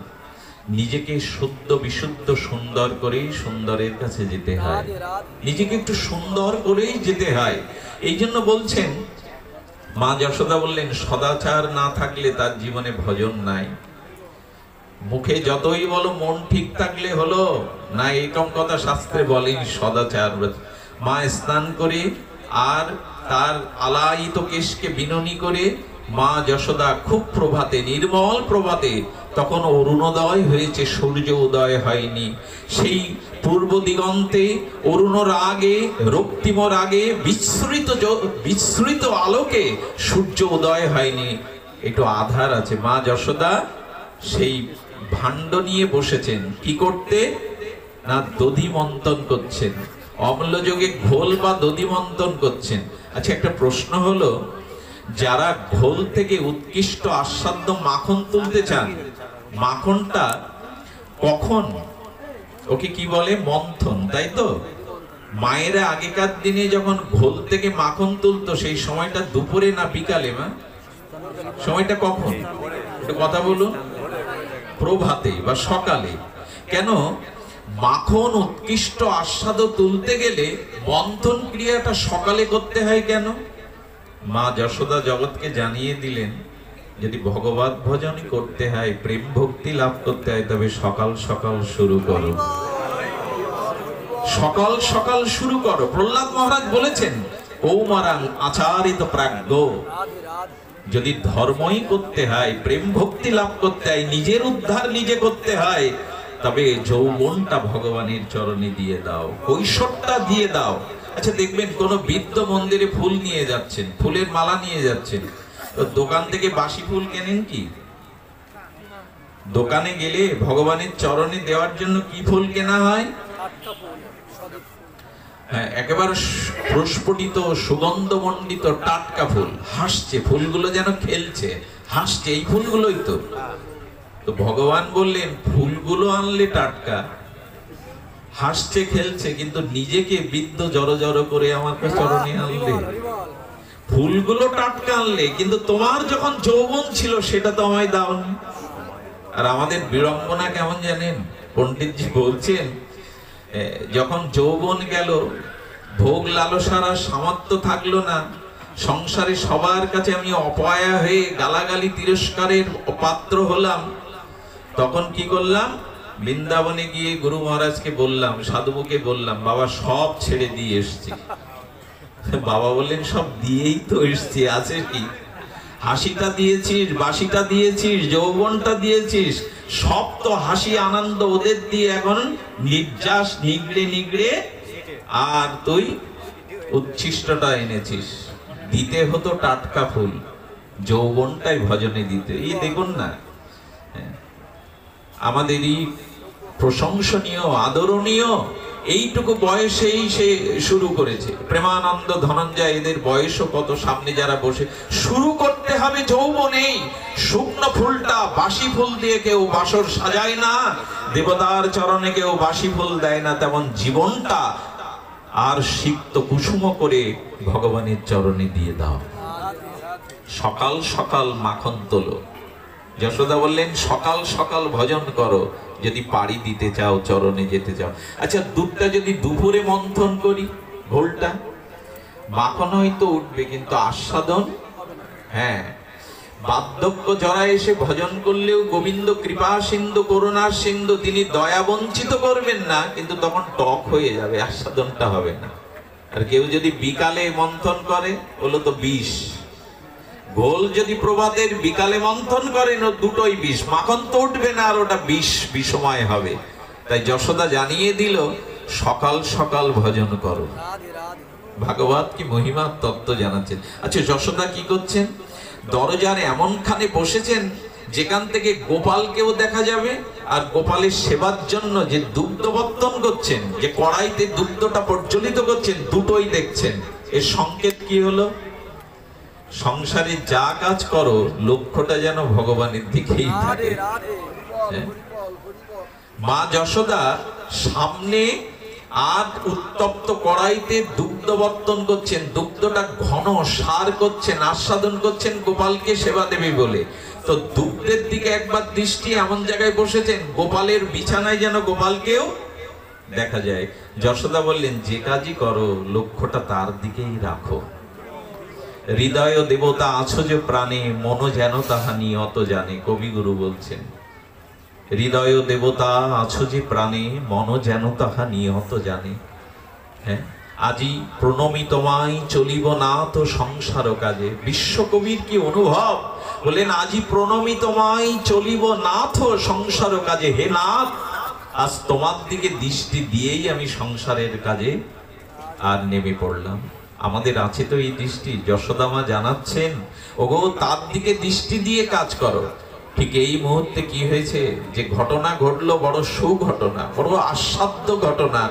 নিজেকে শুদ্ধ বিশুদ্ধ সুন্দর করেই সুন্দরের কাছে যেতে হয়, নিজেকে একটু সুন্দর করেই যেতে হয়। এই জন্য বলছেন, মা যশোদা বললেন সদাচার না থাকলে তার জীবনে ভজন নাই। মুখে যতই বলো মন ঠিক থাকলে হলো না, এরকম কথা শাস্ত্রে বলেন। সদাচার। মা স্নান করে আর তার আলায়িত কেশকে বিননী করে মা যশোদা খুব প্রভাতে, নির্মল প্রভাতে, তখন অরুণোদয় হয়েছে, সূর্য উদয় হয়নি। সেই পূর্ব দিগন্তে অরুণ রাগে, রক্তিম রাগে বিস্মৃত আলোকে সূর্য উদয় হয়নি, একটু আধার আছে। মা যশোদা সেই ভাণ্ড নিয়ে বসেছেন। কি করতে? না, দধি মন্থন করছেন। অম্লযোগে ঘোল বা দধি মন্থন করছেন। আচ্ছা, একটা প্রশ্ন হলো, যারা ঘোল থেকে উৎকৃষ্ট আস্বাদ্য মাখন তুলতে চান, মাখনটা কখন? ওকে কি বলে? মন্থন, তাই তো? মায়েরা আগেকার দিনে যখন ঘোল থেকে মাখন তুলতো, সেই সময়টা দুপুরে না বিকালে? মা, সময়টা কখন? একটু কথা বলুন। প্রভাতে বা সকালে। কেন? মাখন উৎকৃষ্ট আস্বাদ তুলতে গেলে মন্থন ক্রিয়াটা সকালে করতে হয় কেন? মা যশোদা জগৎকে জানিয়ে দিলেন, যদি ভগবত ভজন করতে হয়, প্রেম ভক্তি লাভ করতে হয়, তবে সকাল সকাল শুরু করো, সকাল সকাল শুরু করো। প্রহ্লাদ মহারাজ বলেছেন, কৌমারাং আচারিত প্রাজ্ঞ। যদি ধর্মই করতে হয়, প্রেম ভক্তি লাভ করতে হয়, নিজের উদ্ধার নিজে করতে হয়, তবে যৌবনটা ভগবানের চরণে দিয়ে দাও, কৈশোরটা দিয়ে দাও। আচ্ছা, দেখবেন কোন বৃদ্ধ মন্দিরে ফুল নিয়ে যাচ্ছেন, ফুলের মালা নিয়ে যাচ্ছেন, তো দোকান থেকে বাসি ফুল কেনেন কি? দোকানে গেলে ভগবানের চরণে দেওয়ার জন্য কি ফুল কেনা হয়? হ্যাঁ, একেবারে প্রস্ফুটিত সুগন্ধমণ্ডিত টাটকা ফুল। হাসছে, ফুলগুলো যেন খেলছে, হাসছে, এই ফুলগুলোই তো। তো ভগবান বললেন, ফুলগুলো আনলে টাটকা, হাসছে খেলছে, কিন্তু নিজেকে বৃদ্ধ জড়ো জড়ো করে আমার চরণে আনলে, ফুলগুলো টাটকা আনলে, কিন্তু তোমার যখন যৌবন ছিল সেটা তো আমায় দাওনি। আর আমাদের বিড়ম্বনা কেমন জানেন? পণ্ডিতজি বলছেন, যখন যৌবন গেল, ভোগ লালসার আর সামর্থ্য থাকলো না, সংসারে সবার কাছে আমি অপয়া হয়ে গালাগালি তিরস্কারের পাত্র হলাম, তখন কি করলাম? বৃন্দাবনে গিয়ে গুরু মহারাজকে বললাম, সাধুকে বললাম, বাবা সব ছেড়ে দিয়ে এসছি। বাবা বললেন, সব দিয়েই তো এসছি, আছে কি? হাসিটা দিয়েছিস, বাসিটা দিয়েছিস, যৌবনটা দিয়েছিস, সব তো হাসি আনন্দ ওদের দিয়ে এখন নির্যাস নিগড়ে নিগড়ে, আর তুই উচ্ছিষ্টটা এনেছিস। দিতে হতো টাটকা ফুল, যৌবনটাই ভজনে দিতে। এই দেখুন না, আমাদেরই প্রশংসনীয় আদরণীয়, এইটুকু বয়সেই সে শুরু করেছে। প্রেমানন্দ, ধনঞ্জয়, এদের বয়সও কত, সামনে যারা বসে। শুরু করতে হবে যৌবনেই। শুকনো ফুলটা বাসি ফুল দিয়ে কেউ বাসর সাজায় না, দেবতার চরণে কেউ বাসি ফুল দেয় না, তেমন জীবনটা আর সিক্ত কুসুম করে ভগবানের চরণে দিয়ে দাও। সকাল সকাল মাখন তোলো। যশোদা বললেন, সকাল সকাল ভজন করো যদি পাড়ি দিতে চাও, চরণে যেতে চাও। আচ্ছা, দুধটা যদি দুপুরে মন্থন করি, ঘোলটা, মাখন হয়তো উঠবে, কিন্তু আস্বাদন, হ্যাঁ, বার্ধক্য জরা এসে ভজন করলেও গোবিন্দ কৃপা সিন্ধু, করুণার সিন্ধু, তিনি দয়া বঞ্চিত করবেন না, কিন্তু তখন টক হয়ে যাবে, আস্বাদনটা হবে না। আর কেউ যদি বিকালে মন্থন করে, হলো তো বিষ। ঘোল যদি প্রভাতের বিকালে মন্থন করেন, ও দুটোই বিষ, মাখন তো উঠবে না, আর ওটা বিষ, বিষময় হবে। তাই যশোদা জানিয়ে দিল, সকাল সকাল ভজন করো। ভাগবত কি মহিমা তত্ত্ব জানাচ্ছেন। আচ্ছা, যশোদা কি করছেন? দরজার এমনখানে বসেছেন যেখান থেকে গোপালকেও দেখা যাবে, আর গোপালের সেবার জন্য যে দুগ্ধবর্তন করছেন, যে কড়াইতে দুগ্ধটা প্রজ্বলিত করছেন, দুটোই দেখছেন। এর সংকেত কি হলো? সংসারে যা কাজ করো, লক্ষ্যটা যেন ভগবানের দিকেই থাকে। মা যশোদা সামনে আর উত্তপ্ত কড়াইতে দুগ্ধ বর্তন করছেন, দুগ্ধটা ঘন সার করছেন, আস্বাদন করছেন গোপালকে সেবা দেবে বলে। তো দুগ্ধের দিকে একবার দৃষ্টি, এমন জায়গায় বসেছেন গোপালের বিছানায় যেন গোপালকেও দেখা যায়। যশোদা বললেন, যে কাজই করো লক্ষ্যটা তার দিকেই রাখো। হৃদয় দেবতা আছো যে প্রাণে, মন যেন তাহা নিয়ত জানে, কবিগুরু বলছেন। হৃদয় দেবতা আছো যে প্রাণে, মন যেন তাহা নিয়ত জানে। হ্যাঁ, আজি প্রণমী তোমায়, চলিব না তো সংসার কাজে। বিশ্বকবির কি অনুভব! বলেন, আজি প্রণমী তোমায়, চলিব না তো সংসার কাজে। হে নাথ, আজ তোমার দিকে দৃষ্টি দিয়েই আমি সংসারের কাজে আর নেমে পড়লাম। আমাদের আছে তো এই দৃষ্টি। যশোদা মা জানাচ্ছেন, ওগো তার দিকে দৃষ্টি দিয়ে কাজ করো। ঠিক এই মুহূর্তে কি হয়েছে, যে ঘটনা ঘটলো, বড় সুঘটনা, বড় আস্বাদ্য ঘটনা।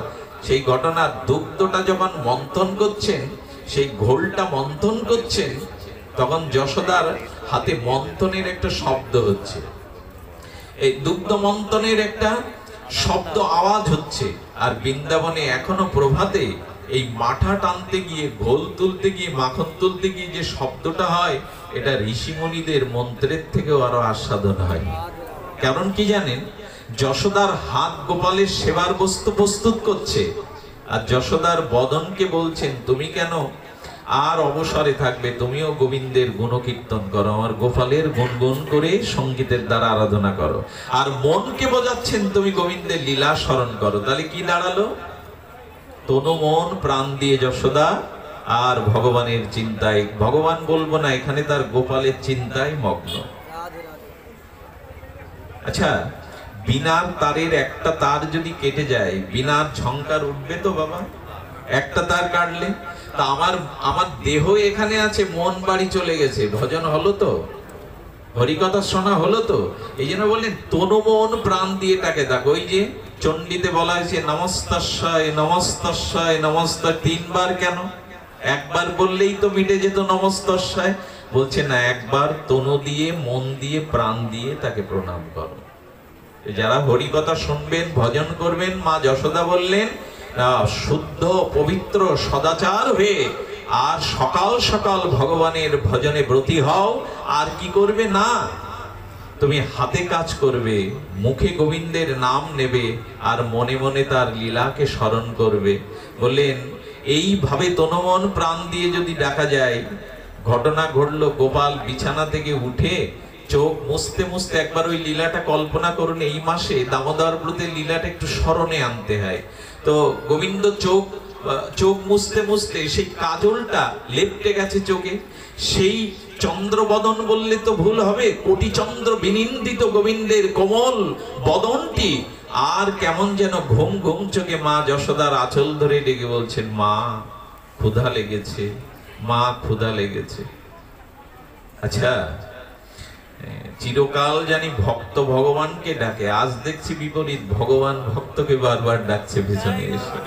সেই ঘটনার দুগ্ধটা যখন মন্থন করছেন, সেই ঘোলটা মন্থন করছেন, তখন যশোদার হাতে মন্থনের একটা শব্দ হচ্ছে। এই দুগ্ধ মন্থনের একটা শব্দ, আওয়াজ হচ্ছে। আর বৃন্দাবনে এখনো প্রভাতে এই মাঠা টানতে গিয়ে, ঘোল তুলতে গিয়ে, মাখন তুলতে গিয়ে যে শব্দটা হয়, এটা ঋষিমুনিদের মন্ত্রের থেকেও আরো আস্বাদন হয়। কারণ কি জানেন? যশোদার হাত গোপালের সেবার বস্তু প্রস্তুত করছে, আর যশোদার বদনকে বলছেন, তুমি কেন আর অবসরে থাকবে, তুমিও গোবিন্দের গুণকীর্তন করো, আমার গোপালের গুনগুন করে সঙ্গীতের দ্বারা আরাধনা করো। আর মনকে বোঝাচ্ছেন, তুমি গোবিন্দের লীলা স্মরণ করো। তাহলে কি দাঁড়ালো? তনু মন প্রাণ দিয়ে যশোদা আর ভগবানের চিন্তায়, ভগবান বলবো না, এখানে তার গোপালের চিন্তায় মগ্ন। আচ্ছা, বিনার তারের একটা তার যদি কেটে যায়, বিনার ঝংকার উঠবে তো বাবা? একটা তার কাটলে তা আমার দেহ এখানে আছে, মন বাড়ি চলে গেছে, ভজন হলো তো, হরিকথা শোনা হলো তো। এই জন্য বললেন, তনু মন প্রাণ দিয়ে তাকে দেখো। ওই যে চণ্ডীতে বলা হয়েছে, নমস্তস্যায় নমস্তস্যায় নমস্তে, তিনবার কেন? একবার বললেই তো মিটে যেত নমস্তস্যায়। বলছে না, একবার তনু দিয়ে, মন দিয়ে, প্রাণ দিয়ে তাকে প্রণাম করো। যারা হরিকথা শুনবেন, ভজন করবেন, মা যশোদা বললেন, শুদ্ধ পবিত্র সদাচার হয়ে আর সকাল সকাল ভগবানের ভজনে ব্রতী হও। আর কি করবে না, তুমি হাতে কাজ করবে, মুখে গোবিন্দের নাম নেবে, আর মনে মনে তার লীলাকে স্মরণ করবে। বললেন, এইভাবে তনমন প্রাণ দিয়ে যদি দেখা যায়, ঘটনা ঘটলো, গোপাল বিছানা থেকে উঠে চোখ মুছতে মুছতে একবার ওই লীলাটা কল্পনা করুন। এই মাসে দামোদর ব্রতের লীলাটা একটু স্মরণে আনতে হয়। তো গোবিন্দ চোখ মুছতে মুছতে সেই কাজলটা লেপটে গেছে চোখে। সেই চন্দ্রবদন বললে তো ভুল হবে, কোটি চন্দ্র বিনিন্দিত গোবিন্দের কোমল বদনটি আর কেমন যেন ঘুম ঘুম চোখে মা যশোদার আঁচল ধরে ডেকে বলছেন, মা ক্ষুধা লেগেছে, মা ক্ষুধা লেগেছে। আচ্ছা, চিরকাল জানি ভক্ত ভগবানকে ডাকে, আজ দেখছি বিপরীত, ভগবান ভক্তকে বারবার ডাকছে পেছনে এসে।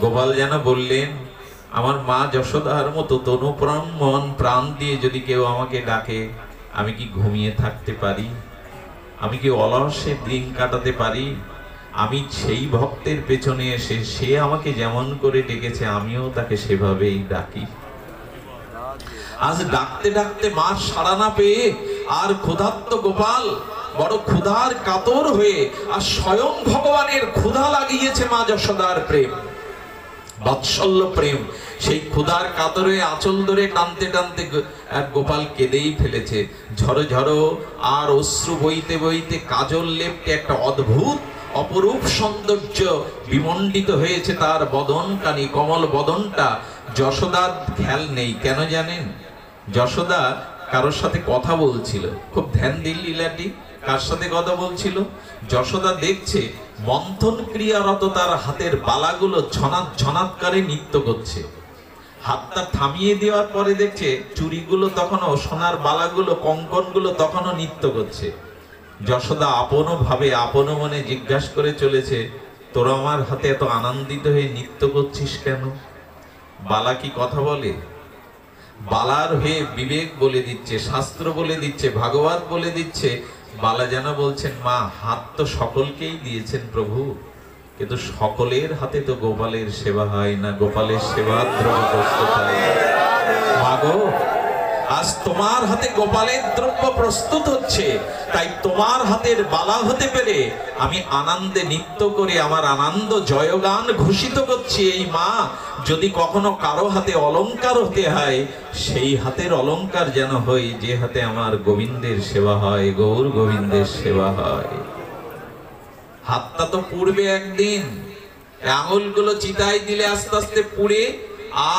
গোপাল যেন বললেন, আমার মা যশোদার মতো তনু প্রাণ মন প্রাণ দিয়ে যদি কেউ আমাকে ডাকে, আমি কি ঘুমিয়ে থাকতে পারি? আমি কি অলসে দিন কাটাতে পারি? আমি সেই ভক্তের পেছনে এসে সে আমাকে যেমন করে ডেকেছে আমিও তাকে সেভাবেই ডাকি। আজ ডাকতে ডাকতে মা সাড়া না পেয়ে আর ক্ষুধার্ত গোপাল বড় ক্ষুধার কাতর হয়ে, আর স্বয়ং ভগবানের ক্ষুধা লাগিয়েছে মা যশোদার প্রেম, বাৎসল্য প্রেম। সেই ক্ষুধার কাতরে আঁচল ধরে টানতে টানতে গোপাল কেঁদেই ফেলেছে। ঝড়ো ঝড়ো আর অশ্রু বইতে বইতে কাজল লেপটে একটা অদ্ভুত অপরূপ সৌন্দর্য বিমণ্ডিত হয়েছে তার বদন কানি, কমল বদনটা। যশোদার খেয়াল নেই, কেন জানেন? যশোদা কারোর সাথে কথা বলছিল, খুব ধ্যান দিল লীলাটি। কার সাথে কথা বলছিল? যশোদা দেখছে মন্থন ক্রিয়ারত তার হাতের বালাগুলো ঝনাত ঝনাত করে নৃত্য করছে। হাতটা থামিয়ে দেওয়ার পরে দেখছে চুড়িগুলো তখনও, সোনার বালাগুলো, কঙ্কনগুলো তখনও নৃত্য করছে। যশোদা আপন ভাবে আপন মনে জিজ্ঞাসা করে চলেছে, তোরা আমার হাতে এত আনন্দিত হয়ে নৃত্য করছিস কেন? বালা কি কথা বলে? বালার হয়ে বিবেক বলে দিচ্ছে, শাস্ত্র বলে দিচ্ছে, ভাগবত বলে দিচ্ছে। বালা যেন বলছেন, মা হাত তো সকলকেই দিয়েছেন প্রভু, কিন্তু সকলের হাতে তো গোপালের সেবা হয় না, গোপালের সেবা দ্রব্য প্রস্তুত হয়। মাগো, আজ তোমার হাতে গোপালের দ্রব্য প্রস্তুত হচ্ছে, তাই তোমার হাতের বালা হতে পেরে আমি আনন্দে নৃত্য করে আমার আনন্দ জয়গান ঘোষিত করছি। এই মা, যদি কখনো কারো হাতে অলংকার হতে হয়, সেই হাতের অলংকার যেন হয় যে হাতে আমার গোবিন্দের সেবা হয়, গৌর গোবিন্দের সেবা হয়। হাতটা তো পুড়বে একদিন, আঙুলগুলো চিতায় দিলে আস্তে আস্তে পুড়ে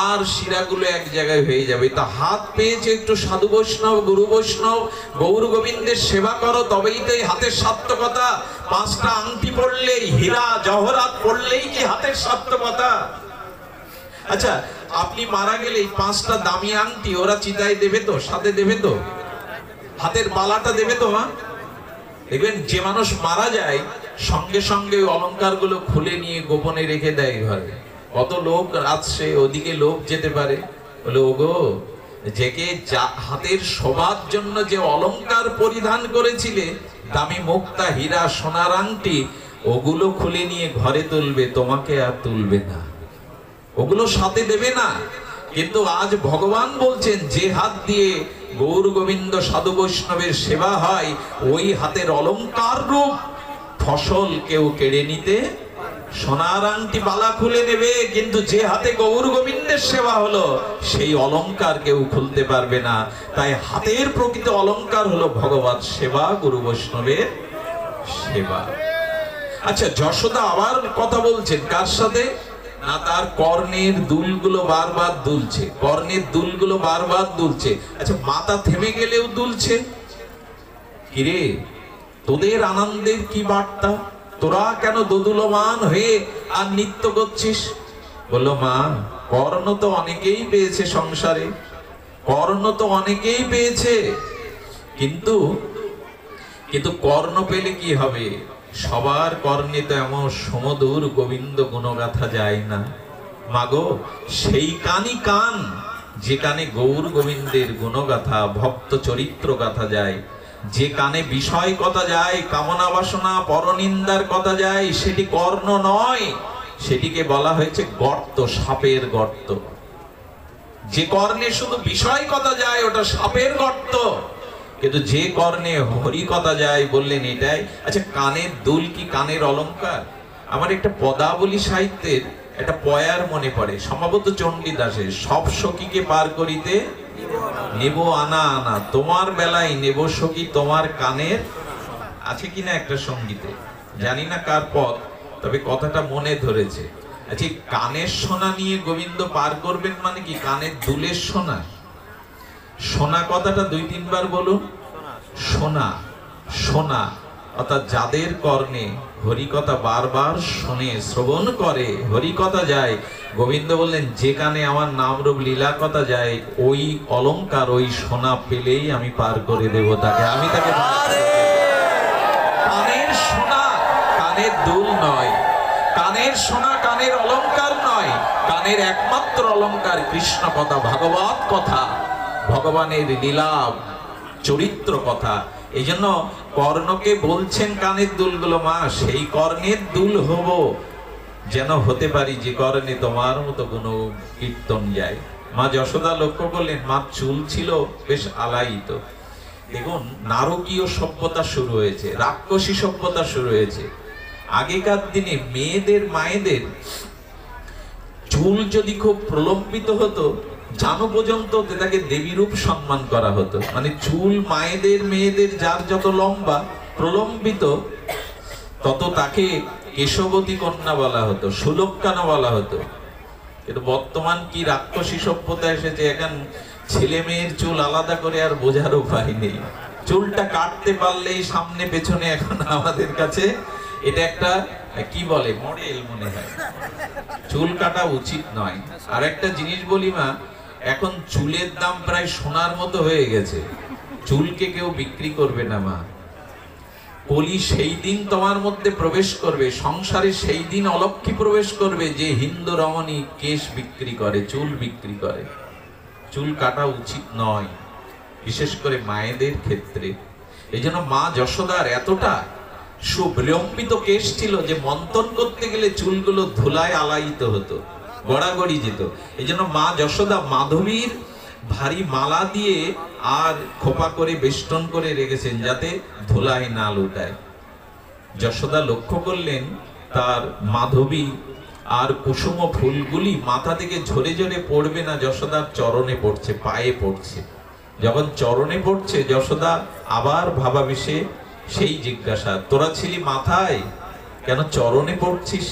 আর শিরাগুলো এক জায়গায় হয়ে যাবে। তা হাত পেয়েছে একটু সাধু বৈষ্ণব, গুরু বৈষ্ণব, গৌর গোবিন্দের সেবা করো, তবেই তো এই হাতের সার্থকতা। 5টা আংটি পড়লেই, হীরা জহরাত পড়লেই কি হাতের সার্থকতা? আচ্ছা, আপনি মারা গেলে 5টা দামি আংটি ওরা চিতায় দেবে তো, সাথে দেবে তো, হাতের বালাটা দেবে তো? মা দেখবেন যে মানুষ মারা যায় সঙ্গে সঙ্গে অলংকার গুলো খুলে নিয়ে গোপনে রেখে দেয় ঘরে। কত লোক আসছে, ওদিকে লোক যেতে পারে, বলে ওগো, যেকে হাতের শোভার জন্য যে অলংকার পরিধান করেছিলে, দামি মুক্তা, হীরা, সোনার আংটি, ওগুলো খুলে নিয়ে ঘরে তুলবে, তোমাকে আর তুলবে না, ওগুলো সাথে দেবে না। কিন্তু আজ ভগবান বলছেন, যে হাত দিয়ে গৌর গোবিন্দ সাধু বৈষ্ণবের সেবা হয়, ওই হাতের অলংকার রূপ ফসল কেউ কেড়ে নিতে, সোনার আংটি বালা খুলে নেবে, কিন্তু যে হাতে গৌর গোবিন্দের সেবা হলো সেই অলংকার কেউ খুলতে পারবে না। তাই হাতের প্রকৃত অলংকার হলো ভগবত সেবা, গুরু বৈষ্ণবের সেবা। আচ্ছা, যশোদা আবার কথা বলছেন কার সাথে? না, তার কর্ণের দুলগুলো বারবার দুলছে, কর্ণের দুলগুলো বারবার দুলছে। আচ্ছা, মাথা থেমে গেলেও দুলছে। কিরে, তোদের আনন্দের কি বার্তা? তোরা কেন দোদুলমান হয়ে আর নৃত্য করছিস? বললো, মা, কর্ণ তো অনেকেই পেয়েছে সংসারে, কর্ণ তো অনেকেই পেয়েছে, কিন্তু কর্ণ পেলে কি হবে? সবার কর্ণে তো এমন সমদূর গোবিন্দ গুণগাথা যায় না। মাগো, সেই কানই কান যে কানে গৌর গোবিন্দের গুণগাথা, ভক্ত চরিত্র গাথা যায়। যে কানে বিষয় কথা যায়, কামনা বাসনা পরনিন্দার কথা যায়, সেটি কর্ণ নয়, সেটিকে বলা হয়েছে গর্ত, সাপের গর্ত। যে কর্ণে শুধু বিষয় কথা যায়, ওটা সাপের গর্ত। কিন্তু যে কর্ণে হরি কথা যায়, বললেন এটাই। আচ্ছা, কানের দুল কি কানের অলংকার? আমার একটা পদাবলী সাহিত্যের একটা পয়ার মনে পড়ে, সম্ভবত চণ্ডীদাসের, সব সখীকে পার করিতে নেব আনা আনা, তোমার বেলায় নেব সখী তোমার কানের, আছে কিনা একটা সঙ্গীতে, জানি না কার পথ, তবে কথাটা মনে ধরেছে। আচ্ছা, কানের সোনা নিয়ে গোবিন্দ পার করবেন মানে কি? কানের দুলের সোনা। সোনা কথাটা 2-3 বার বলুন। সোনা, সোনা, অর্থাৎ যাদের কর্ণে হরিকথা বারবার শোনে, শ্রবণ করে, হরিকথা যায়, গোবিন্দ বললেন যে কানে আমার নাম রূপ লীলা কথা যায়, ওই অলংকার, ওই সোনা পেলেই আমি পার করে দেব তাকে, আমি তাকে। কানের সোনা কানের দুল নয়, কানের সোনা কানের অলংকার নয়, কানের একমাত্র অলংকার কৃষ্ণ কথা, ভাগবত কথা, ভগবানের লীলা চরিত্র কথা। এই জন্য কর্ণকে বলছেন কানের দুলগুলো মা সেই কর্ণের দুল হব, যেন হতে পারি যে কর্ণে তোমার মতো কোনো কীর্তন যায়। মা যশোদা লক্ষ্য করলেন মা চুল ছিল বেশ আলাইত। দেখুন, নারকীয় সভ্যতা শুরু হয়েছে, রাক্ষসী সভ্যতা শুরু হয়েছে। আগেকার দিনে মেয়েদের, মায়েদের চুল যদি খুব প্রলম্বিত হতো, জানো পর্যন্ত তাকে দেবী রূপ সম্মান করা হতো। মানে চুল মায়েদের, মেয়েদের যার যত লম্বা প্রলম্বিত, তত তাকে কেশবতী কন্যা বলা হতো, সুলক্ষণা বলা হতো। কিন্তু বর্তমান কি রাক্ষসী সভ্যতা এসেছে, এখন ছেলে মেয়ের চুল আলাদা করে আর বোঝার উপায় নেই। চুলটা কাটতে পারলেই সামনে পেছনে এখন আমাদের কাছে এটা একটা কি বলে, মডেল মনে হয়। চুল কাটা উচিত নয়। আর একটা জিনিস বলি মা, এখন চুলের দাম প্রায় সোনার মতো হয়ে গেছে, চুলকে কেউ বিক্রি করবে না মা। কলি সেই দিন তোমার মধ্যে প্রবেশ করবে, সংসারে সেই দিন অলক্ষী প্রবেশ করবে যে হিন্দু রমণী কেশ বিক্রি করে, চুল বিক্রি করে। চুল কাটা উচিত নয়, বিশেষ করে মায়েদের ক্ষেত্রে। এই জন্য মা যশোদার এতটা সুবিলম্বিত কেশ ছিল যে মন্থন করতে গেলে চুলগুলো ধুলায় আলাইত হতো, গড়াগড়ি যেত। এই জন্য মা যশোদা মাধবীর ভারী মালা দিয়ে আর খোপা করে বেষ্টন করে রেখেছেন যাতে ধুলায় না লুটায়। যশোদা লক্ষ্য করলেন তার মাধবী আর কুসুম ফুলগুলি মাথা থেকে ঝরে ঝরে পড়বে না, যশোদার চরণে পড়ছে, পায়ে পড়ছে। যখন চরণে পড়ছে, যশোদা আবার ভাবাবেশে সেই জিজ্ঞাসা, তোরা ছিলি মাথায়, কেন চরণে পড়ছিস?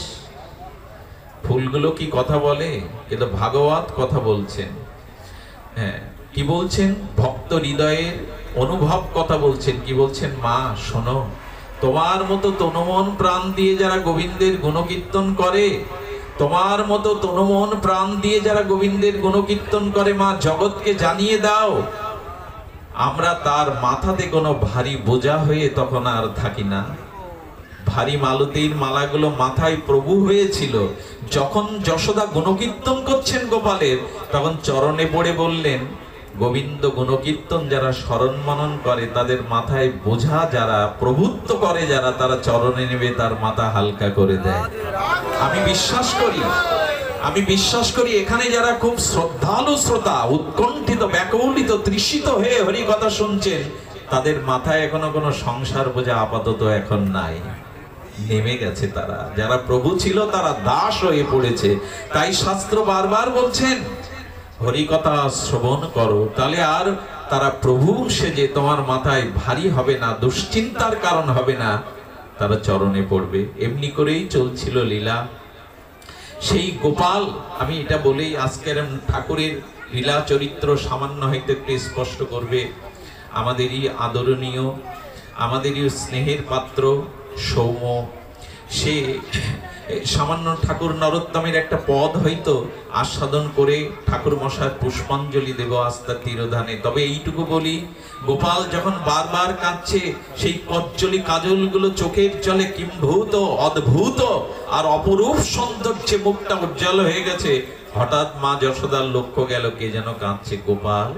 ফুলগুলো কি কথা বলে? কিন্তু ভাগবত কথা বলছেন। হ্যাঁ, কি বলছেন? ভক্ত হৃদয়ের অনুভব কথা বলছেন। কি বলছেন? মা শোনো, তোমার মতো তনুমন প্রাণ দিয়ে যারা গোবিন্দের গুণকীর্তন করে, তোমার মতো তনুমন প্রাণ দিয়ে যারা গোবিন্দের গুণকীর্তন করে, মা জগৎকে জানিয়ে দাও আমরা তার মাথাতে কোনো ভারী বোঝা হয়ে তখন আর থাকি না। ভারী মালতীর মালাগুলো মাথায় প্রভু হয়েছিল। যখন যশোদা গুণকীর্তন করছেন গোপালের, তখন চরণে পড়ে বললেন, গোবিন্দ গুণকীর্তন যারা স্মরণ মনন করে, তাদের মাথায় বোঝা যারা প্রভুত্ব করে যারা, তারা চরণে নেবে তার মাথা হালকা করে দেয়। আমি বিশ্বাস করি এখানে যারা খুব শ্রদ্ধালু শ্রোতা, উৎকণ্ঠিত, ব্যাকুলিত, তৃষিত হয়ে হরি কথা শুনছেন, তাদের মাথায় এখনো কোনো সংসার বোঝা আপাতত এখন নাই, নেমে গেছে। তারা যারা প্রভু ছিল তারা দাস হয়ে পড়েছে। তাই শাস্ত্র বারবার বলছেন হরি কথা শ্রবণ করো, তাহলে আর তারা প্রভু সেজে তোমার মাথায় ভারী হবে না, দুশ্চিন্তার কারণ হবে না, তারা চরণে পড়বে। এমনি করেই চলছিল লীলা। সেই গোপাল, আমি এটা বলেই আজকের ঠাকুরের লীলা চরিত্র সামান্য হয়তো একটু স্পষ্ট করবে। আমাদেরই আদরণীয়, আমাদেরই স্নেহের পাত্র সৌম্য, সে সামান্য ঠাকুর নরোত্তমের একটা পদ হয়তো আস্বাদন করে ঠাকুর মশার পুষ্পাঞ্জলি দেব আস্তা তিরোধানে। তবে এইটুকু বলি, গোপাল যখন বারবার কাঁদছে, সেই কজ্জলি কাজলগুলো চোখের জলে কিম্ভূত, অদ্ভুত আর অপরূপ সৌন্দর্যে মুখটা উজ্জ্বল হয়ে গেছে। হঠাৎ মা যশোদার লক্ষ্য গেল কে যেন কাঁদছে। গোপাল,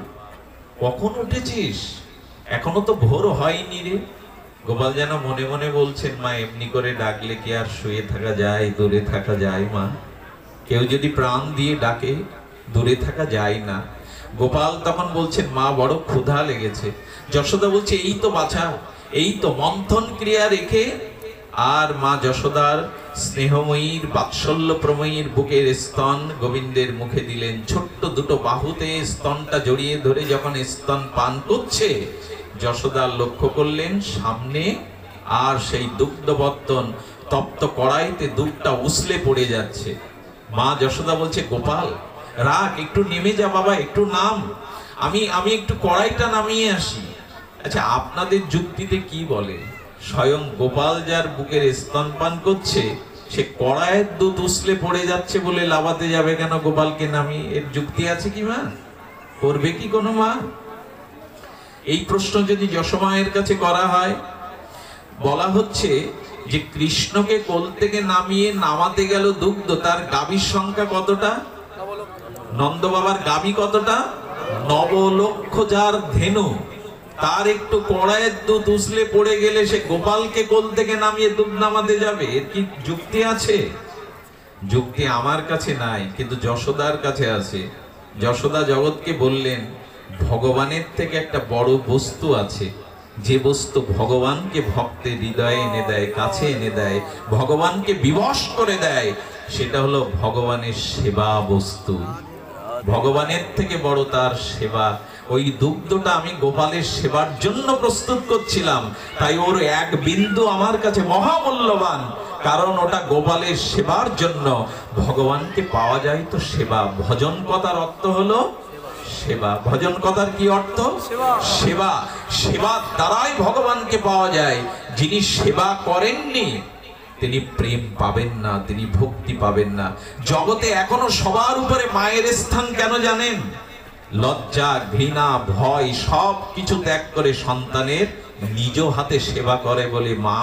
কখন উঠেছিস? এখনো তো ভোর হয়নি রে। গোপাল যেন মনে মনে বলছেন, মা এমনি করে ডাকলে কি আর শুয়ে থাকা যায়, দূরে থাকা যায় মা? কেউ যদি প্রাণ দিয়ে ডাকে দূরে থাকা যায় না। গোপাল তখন বলছেন, মা বড় ক্ষুধা লেগেছে। যশোদা বলছে, এই তো বাছা, এই তো মন্থন ক্রিয়া রেখে আর মা যশোদার স্নেহময়ীর বাৎসল্য প্রময়ীর বুকের স্তন গোবিন্দের মুখে দিলেন। ছোট্ট দুটো বাহুতে স্তনটা জড়িয়ে ধরে যখন স্তন পান করছে, যশোদা লক্ষ্য করলেন সামনে আর সেই দুগ্ধবর্তন তপ্ত কড়াইতে দুধটা উছলে পড়ে যাচ্ছে। মা যশোদা বলছে, গোপাল রাখ, একটু নেমে যা বাবা, একটু নাম, আমি একটু কড়াইটা নামিয়ে আসি। আচ্ছা, আপনাদের যুক্তিতে কি বলে? স্বয়ং গোপাল যার বুকের স্তন পান করছে, সে কড়াইয়ের দুধ উছলে পড়ে যাচ্ছে বলে লাভাতে যাবে কেন গোপালকে নামিয়ে? এর যুক্তি আছে কি মা? করবে কি কোনো মা? এই প্রশ্ন যদি যশোমায়ের কাছে করা হয়, বলা হচ্ছে যে কৃষ্ণকে কোল থেকে নামিয়ে নামাতে গেল দুগ্ধ, তার গাভীর সংখ্যা কতটা? নন্দ বাবার গাভী কতটা? 9 লক্ষ। যার ধেনু, তার একটু কড়াইয়ের দুধ উছলে পড়ে গেলে সে গোপালকে কোল থেকে নামিয়ে দুধ নামাতে যাবে? এর কি যুক্তি আছে? যুক্তি আমার কাছে নাই, কিন্তু যশোদার কাছে আছে। যশোদা জগৎকে বললেন, ভগবানের থেকে একটা বড় বস্তু আছে, যে বস্তু ভগবানকে ভক্তের হৃদয়ে এনে দেয়, কাছে এনে দেয়, ভগবানকে বিবশ করে দেয়, সেটা হলো ভগবানের সেবা বস্তু। ভগবানের থেকে বড় তার সেবা। ওই দুগ্ধটা আমি গোপালের সেবার জন্য প্রস্তুত করছিলাম, তাই ওর এক বিন্দু আমার কাছে মহামূল্যবান, কারণ ওটা গোপালের সেবার জন্য। ভগবানকে পাওয়া যায় তো সেবা। ভজন কথার অর্থ হলো সেবা। ভজন কথার কি অর্থ? সেবা। সেবার দ্বারাই ভগবানকে পাওয়া যায়। যিনি সেবা করেননি তিনি প্রেম পাবেন না, তিনি ভক্তি পাবেন না। জগতে এখনো সবার উপরে মায়ের স্থান কেন জানেন? লজ্জা, ঘৃণা, ভয় সব কিছু ত্যাগ করে সন্তানের নিজ হাতে সেবা করে বলে মা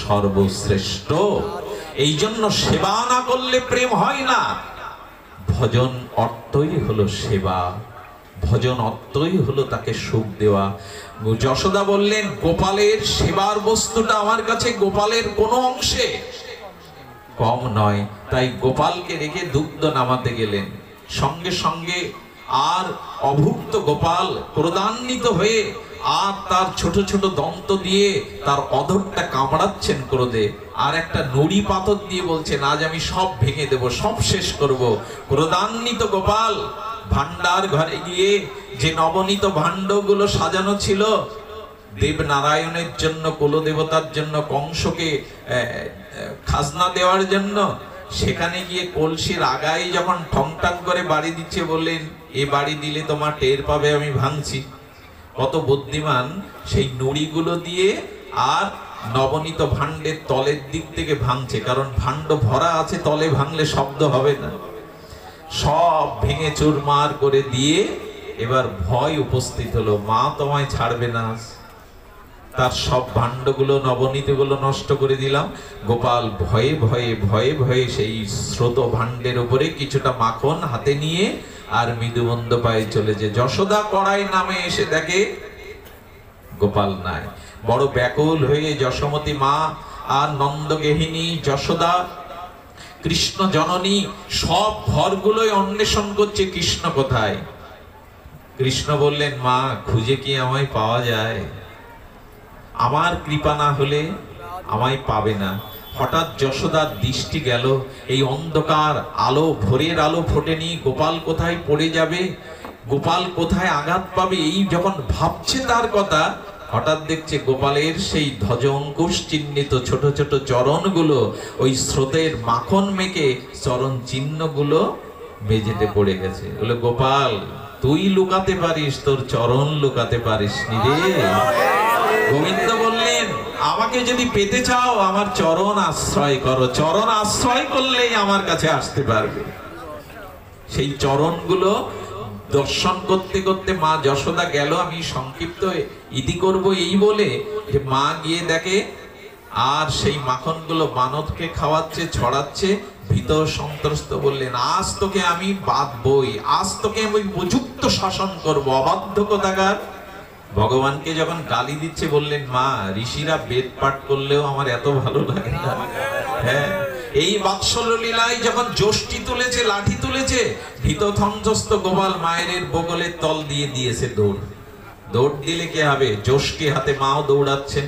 সর্বশ্রেষ্ঠ। এই জন্য সেবা না করলে প্রেম হয় না। ভজন অর্থই হলো সেবা, ভজন অর্থই হলো তাকে সুখ দেওয়া। যশোদা বললেন, গোপালের সেবার বস্তুটা আমার কাছে গোপালের কোনো অংশে কম নয়, তাই গোপালকে রেখে দুগ্ধ নামাতে গেলেন। সঙ্গে সঙ্গে আর অভুক্ত গোপাল ক্রোধান্বিত হয়ে আর তার ছোট ছোট দন্ত দিয়ে তার অধরটা কামড়াচ্ছেন ক্রোধে, আর একটা নুড়ি পাথর দিয়ে বলছেন, আজ আমি সব ভেঙে দেব, সব শেষ করব। ক্রোধান্বিত গোপাল ভান্ডার ঘরে গিয়ে যে নবনীত ভাণ্ডগুলো সাজানো ছিল দেবনারায়ণের জন্য, কুলদেবতার জন্য, কংসকে খাজনা দেওয়ার জন্য, সেখানে গিয়ে কলসির আগায় যখন ঠংটাং করে বাড়ি দিচ্ছে, বললেন, এ বাড়ি দিলে তোমার টের পাবে আমি ভাঙছি। কত বুদ্ধিমান! সেই নুড়িগুলো দিয়ে আর নবনীত ভাণ্ডের তলের দিক থেকে ভাঙছে, কারণ ভাণ্ড ভরা আছে, তলে ভাঙলে শব্দ হবে না। সব ভেঙে চুরমার করে দিয়ে এবার ভয় উপস্থিত হলো, মা তোমায় ছাড়বে না। তার সব ভাণ্ডগুলো, নবনীতগুলো নষ্ট করে দিলাম। গোপাল ভয়ে ভয়ে ভয়ে ভয়ে সেই স্রোত ভাণ্ডের উপরে কিছুটা মাখন হাতে নিয়ে আর মৃদুমন্দ পায়ে চলে যে যশোদা কড়াই নামে এসে দেখে গোপাল নাই। বড় ব্যাকুল হয়ে যশোমতী মা আর নন্দগেহিনী যশোদা, কৃষ্ণ জননী সব ঘরগুলোই অন্বেষণ করছে, কৃষ্ণ কোথায়। কৃষ্ণ বললেন, মা খুঁজে কি আমায় পাওয়া যায়? আমার কৃপা না হলে আমায় পাবে না। হঠাৎ যশোদার দৃষ্টি গেল, এই অন্ধকার, আলো, ভোরের আলো ফোটেনি, গোপাল কোথায় পড়ে যাবে, গোপাল কোথায় আঘাত পাবে, এই যখন ভাবছে তার কথা, হঠাৎ দেখছে গোপালের সেই ধ্বজ অঙ্কুশ চিহ্নিত ছোট ছোট চরণগুলো ওই স্রোতের মাখন মেখে চরণ চিহ্নগুলো মেঝেতে পড়ে গেছে। বলে, গোপাল তুই লুকাতে পারিস, তোর চরণ লুকাতে পারিস নি রে। গোবিন্দ বললেন, আমাকে যদি পেতে চাও আমার চরণ আশ্রয় করো, চরণ আশ্রয় করলেই আমার কাছে আসতে পারবে। সেই চরণগুলো দর্শন করতে করতে মা যশোদা গেল। আমি সংক্ষিপ্ত ইতি করব এই বলে যে মা গিয়ে দেখে আর সেই মাখনগুলো বানরকে খাওয়াচ্ছে, ছড়াচ্ছে। ভীত সন্ত্রস্ত বললেন, আজ তোকে আমি বাঁধবই, আজ তোকে আমি উপযুক্ত শাসন করব, অবাধ্য কোথাকার। ভগবানকে যখন গালি দিচ্ছে বললেন, মা ঋষিরা বেদ পাঠ করলেও আমার এত ভালো লাগে না। হ্যাঁ, এই বাৎসল্য লীলায় যখন যষ্টি তুলেছে, লাঠি তুলেছে, ভীত সন্ত্রস্ত গোপাল মায়ের বগলের তল দিয়ে দিয়েছে দৌড়। দৌড় দিলে কি হবে? যষ্টি হাতে মাও দৌড়াচ্ছে,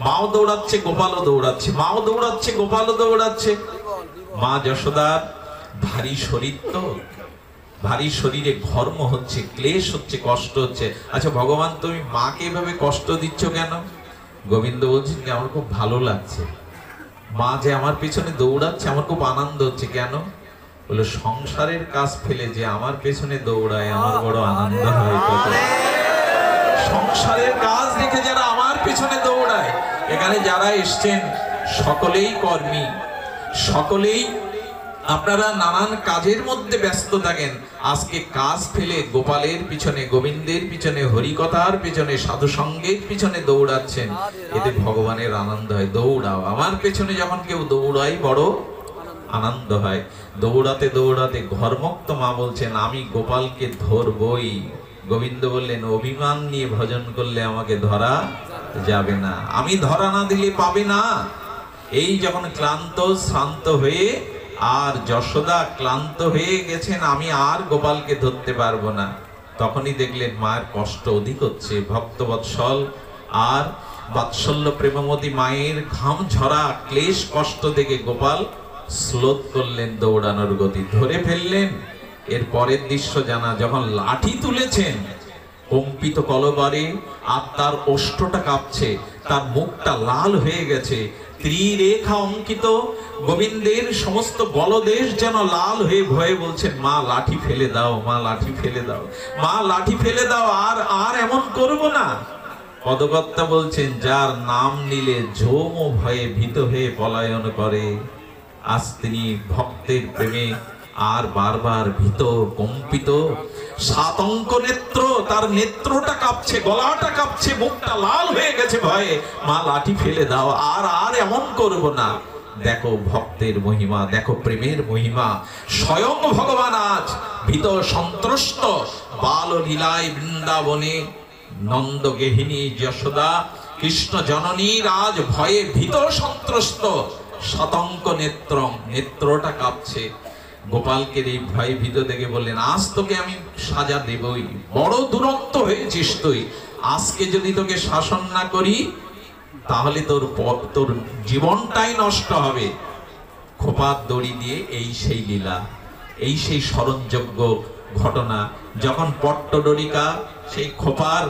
মাও দৌড়াচ্ছে, গোপালও দৌড়াচ্ছে, মাও দৌড়াচ্ছে, গোপালও দৌড়াচ্ছে। মা যশোদার ভারী শরীর, তো ভারী শরীরে ঘর্ম হচ্ছে, ক্লেশ হচ্ছে, কষ্ট হচ্ছে। আচ্ছা ভগবান, তুমি মাকে এভাবে কষ্ট দিচ্ছ কেন? গোবিন্দ বলছেন কি, আমার খুব ভালো লাগছে, মা যে আমার পিছনে দৌড়াচ্ছে, আমার খুব আনন্দ হচ্ছে। কেন? বলে সংসারের কাজ ফেলে যে আমার পেছনে দৌড়ায়, আমার বড় আনন্দ হয়। সংসারের কাজ রেখে যারা আমার পিছনে দৌড়ায়, এখানে যারা এসছেন সকলেই কর্মী, সকলেই আপনারা নানান কাজের মধ্যে ব্যস্ত থাকেন। আজকে কাজ ফেলে গোপালের পিছনে, গোবিন্দের পিছনে, হরিকথার পিছনে, সাধু সঙ্গের পিছনে দৌড়াচ্ছেন, এতে ভগবানের আনন্দ হয়। দৌড়াও, আমার পেছনে যখন কেউ দৌড়ায় বড় আনন্দ হয়। দৌড়াতে দৌড়াতে ঘরমুক্ত মা বলছেন, আমি গোপালকে ধরবই। গোবিন্দ বললেন, অভিমান নিয়ে ভজন করলে আমাকে ধরা যাবে না, আমি ধরা না দিলে পাবে না। এই যখন ক্লান্ত শ্রান্ত হয়ে, আর যশোদা ক্লান্ত হয়ে গেছেন, আমি আর গোপালকে ধরতে পারবো না, তখনই দেখলেন মায়ের কষ্ট অধিক হচ্ছে। ভক্তবৎসল আর বাৎসল্য প্রেমমতী মায়ের ঘাম ঝরা ক্লেশ কষ্ট দেখে গোপাল স্লোত করলেন দৌড়ানোর গতি, ধরে ফেললেন। এর পরের দৃশ্য জানা, যখন লাঠি তুলেছেন কম্পিত কলবারে, আর তার ওষ্ঠটা কাঁপছে, তার মুখটা লাল হয়ে গেছে, ত্রিরেখা অঙ্কিত, গোবিন্দের সমস্ত গলদেশ যেন লাল হয়ে ভয়ে বলছেন, মা লাঠি ফেলে দাও, মা লাঠি ফেলে দাও, মা লাঠি ফেলে দাও, আর আর এমন করব না। পদকর্তা বলছেন, যার নাম নিলে ঝোম ও ভয়ে ভীত হয়ে পলায়ন করে, আজ তিনি ভক্তের প্রেমে আর বারবার ভীত, কম্পিত, সাতঙ্ক নেত্র, তার নেত্রটা কাঁপছে, গলাটা কাঁপছে, মুখটা লাল হয়ে গেছে ভয়ে, মা লাঠি ফেলে দাও, আর আর এমন করব না। দেখো ভক্তের মহিমা, দেখো প্রেমের মহিমা। স্বয়ং ভগবান আজ ভীত সন্ত্রস্ত, বাল লীলায় বৃন্দাবনে নন্দ গেহিনী যশোদা কৃষ্ণ জননীর আজ ভয়ে ভীত সন্ত্রস্ত, শতঙ্ক নেত্রম, নেত্রটা কাঁপছে। গোপালকে এই ভয় ভীত দেখে বললেন, আজ তোকে আমি সাজা দেবই, বড় দুরন্ত হয়েছিস তুই, আজকে যদি তোকে শাসন না করি তাহলে তোর জীবনটাই নষ্ট হবে। খোপার দড়ি দিয়ে এই সেই লীলা, এই সেই স্মরণযোগ্য ঘটনা, যখন পট্টডরিকা সেই খোপার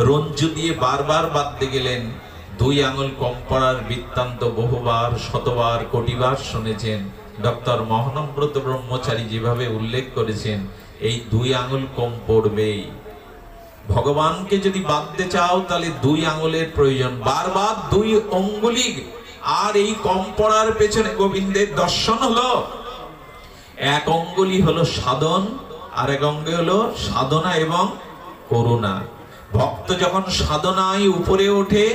রঞ্জু দিয়ে বারবার বাঁধতে গেলেন, 2 আঙুল কম পড়ার বৃত্তান্ত বহুবার, শতবার, কোটিবার শুনেছেন। ডক্টর মহানব্রত ব্রহ্মচারী যেভাবে উল্লেখ করেছেন, এই 2 আঙুল কম পড়বেই। ভগবানকে যদি বাঁধতে চাও তাহলে 2 আঙুলের প্রয়োজন, বারবার 2 অঙ্গুলি। আর এই কম পড়ার পেছনে গোবিন্দের দর্শন হলো, 1 অঙ্গুলি হলো সাধন, আর 1 অঙ্গ হলো সাধনা এবং করুণা। ভক্ত যখন সাধনায় উপরে ওঠে,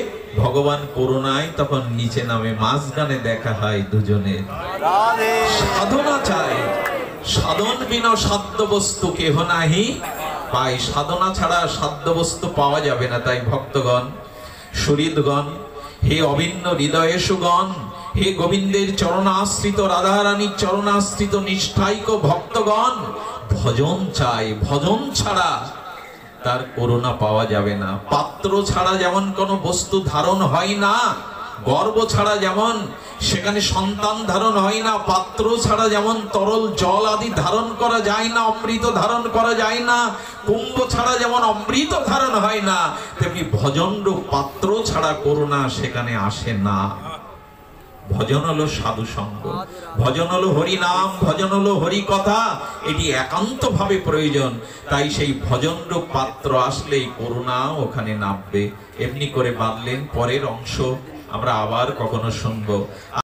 ভগবান করুণায় তখন নিচে নামে, মাঝখানে দেখা হয় দুজনের। সাধনা চাই, সাধন বিনা সাধ্য বস্তু কেহ নাহি পাই, সাধনা ছাড়া সাধ্য বস্তু পাওয়া যাবে না। তাই ভক্তগণ, সুহৃদগণ, হে অভিন্ন হৃদয়েশুগণ, হে গোবিন্দের চরণাশ্রিত, রাধারানীর চরণাশ্রিত নিষ্ঠাইক ভক্তগণ, ভজন চাই, ভজন ছাড়া তার করুণা পাওয়া যাবে না। পাত্র ছাড়া যেমন কোনো বস্তু ধারণ হয় না, গর্ভ ছাড়া যেমন সেখানে সন্তান ধারণ হয় না, পাত্র ছাড়া যেমন তরল জল আদি ধারণ করা যায় না, অমৃত ধারণ করা যায় না, কুম্ভ ছাড়া যেমন অমৃত ধারণ হয় না, তেমনি ভজন রূপ পাত্র ছাড়া করুণা সেখানে আসে না। ভজন হলো সাধু সঙ্গ, ভজন হলো হরি নাম, ভজন হলো হরি কথা, এটি একান্ত ভাবে প্রয়োজন। তাই সেই ভজন রূপ পাত্র আসলেই করুণা ওখানে নামবে। এমনি করে বাঁধলেন। পরের অংশ আমরা আবার কখনো শুনবো।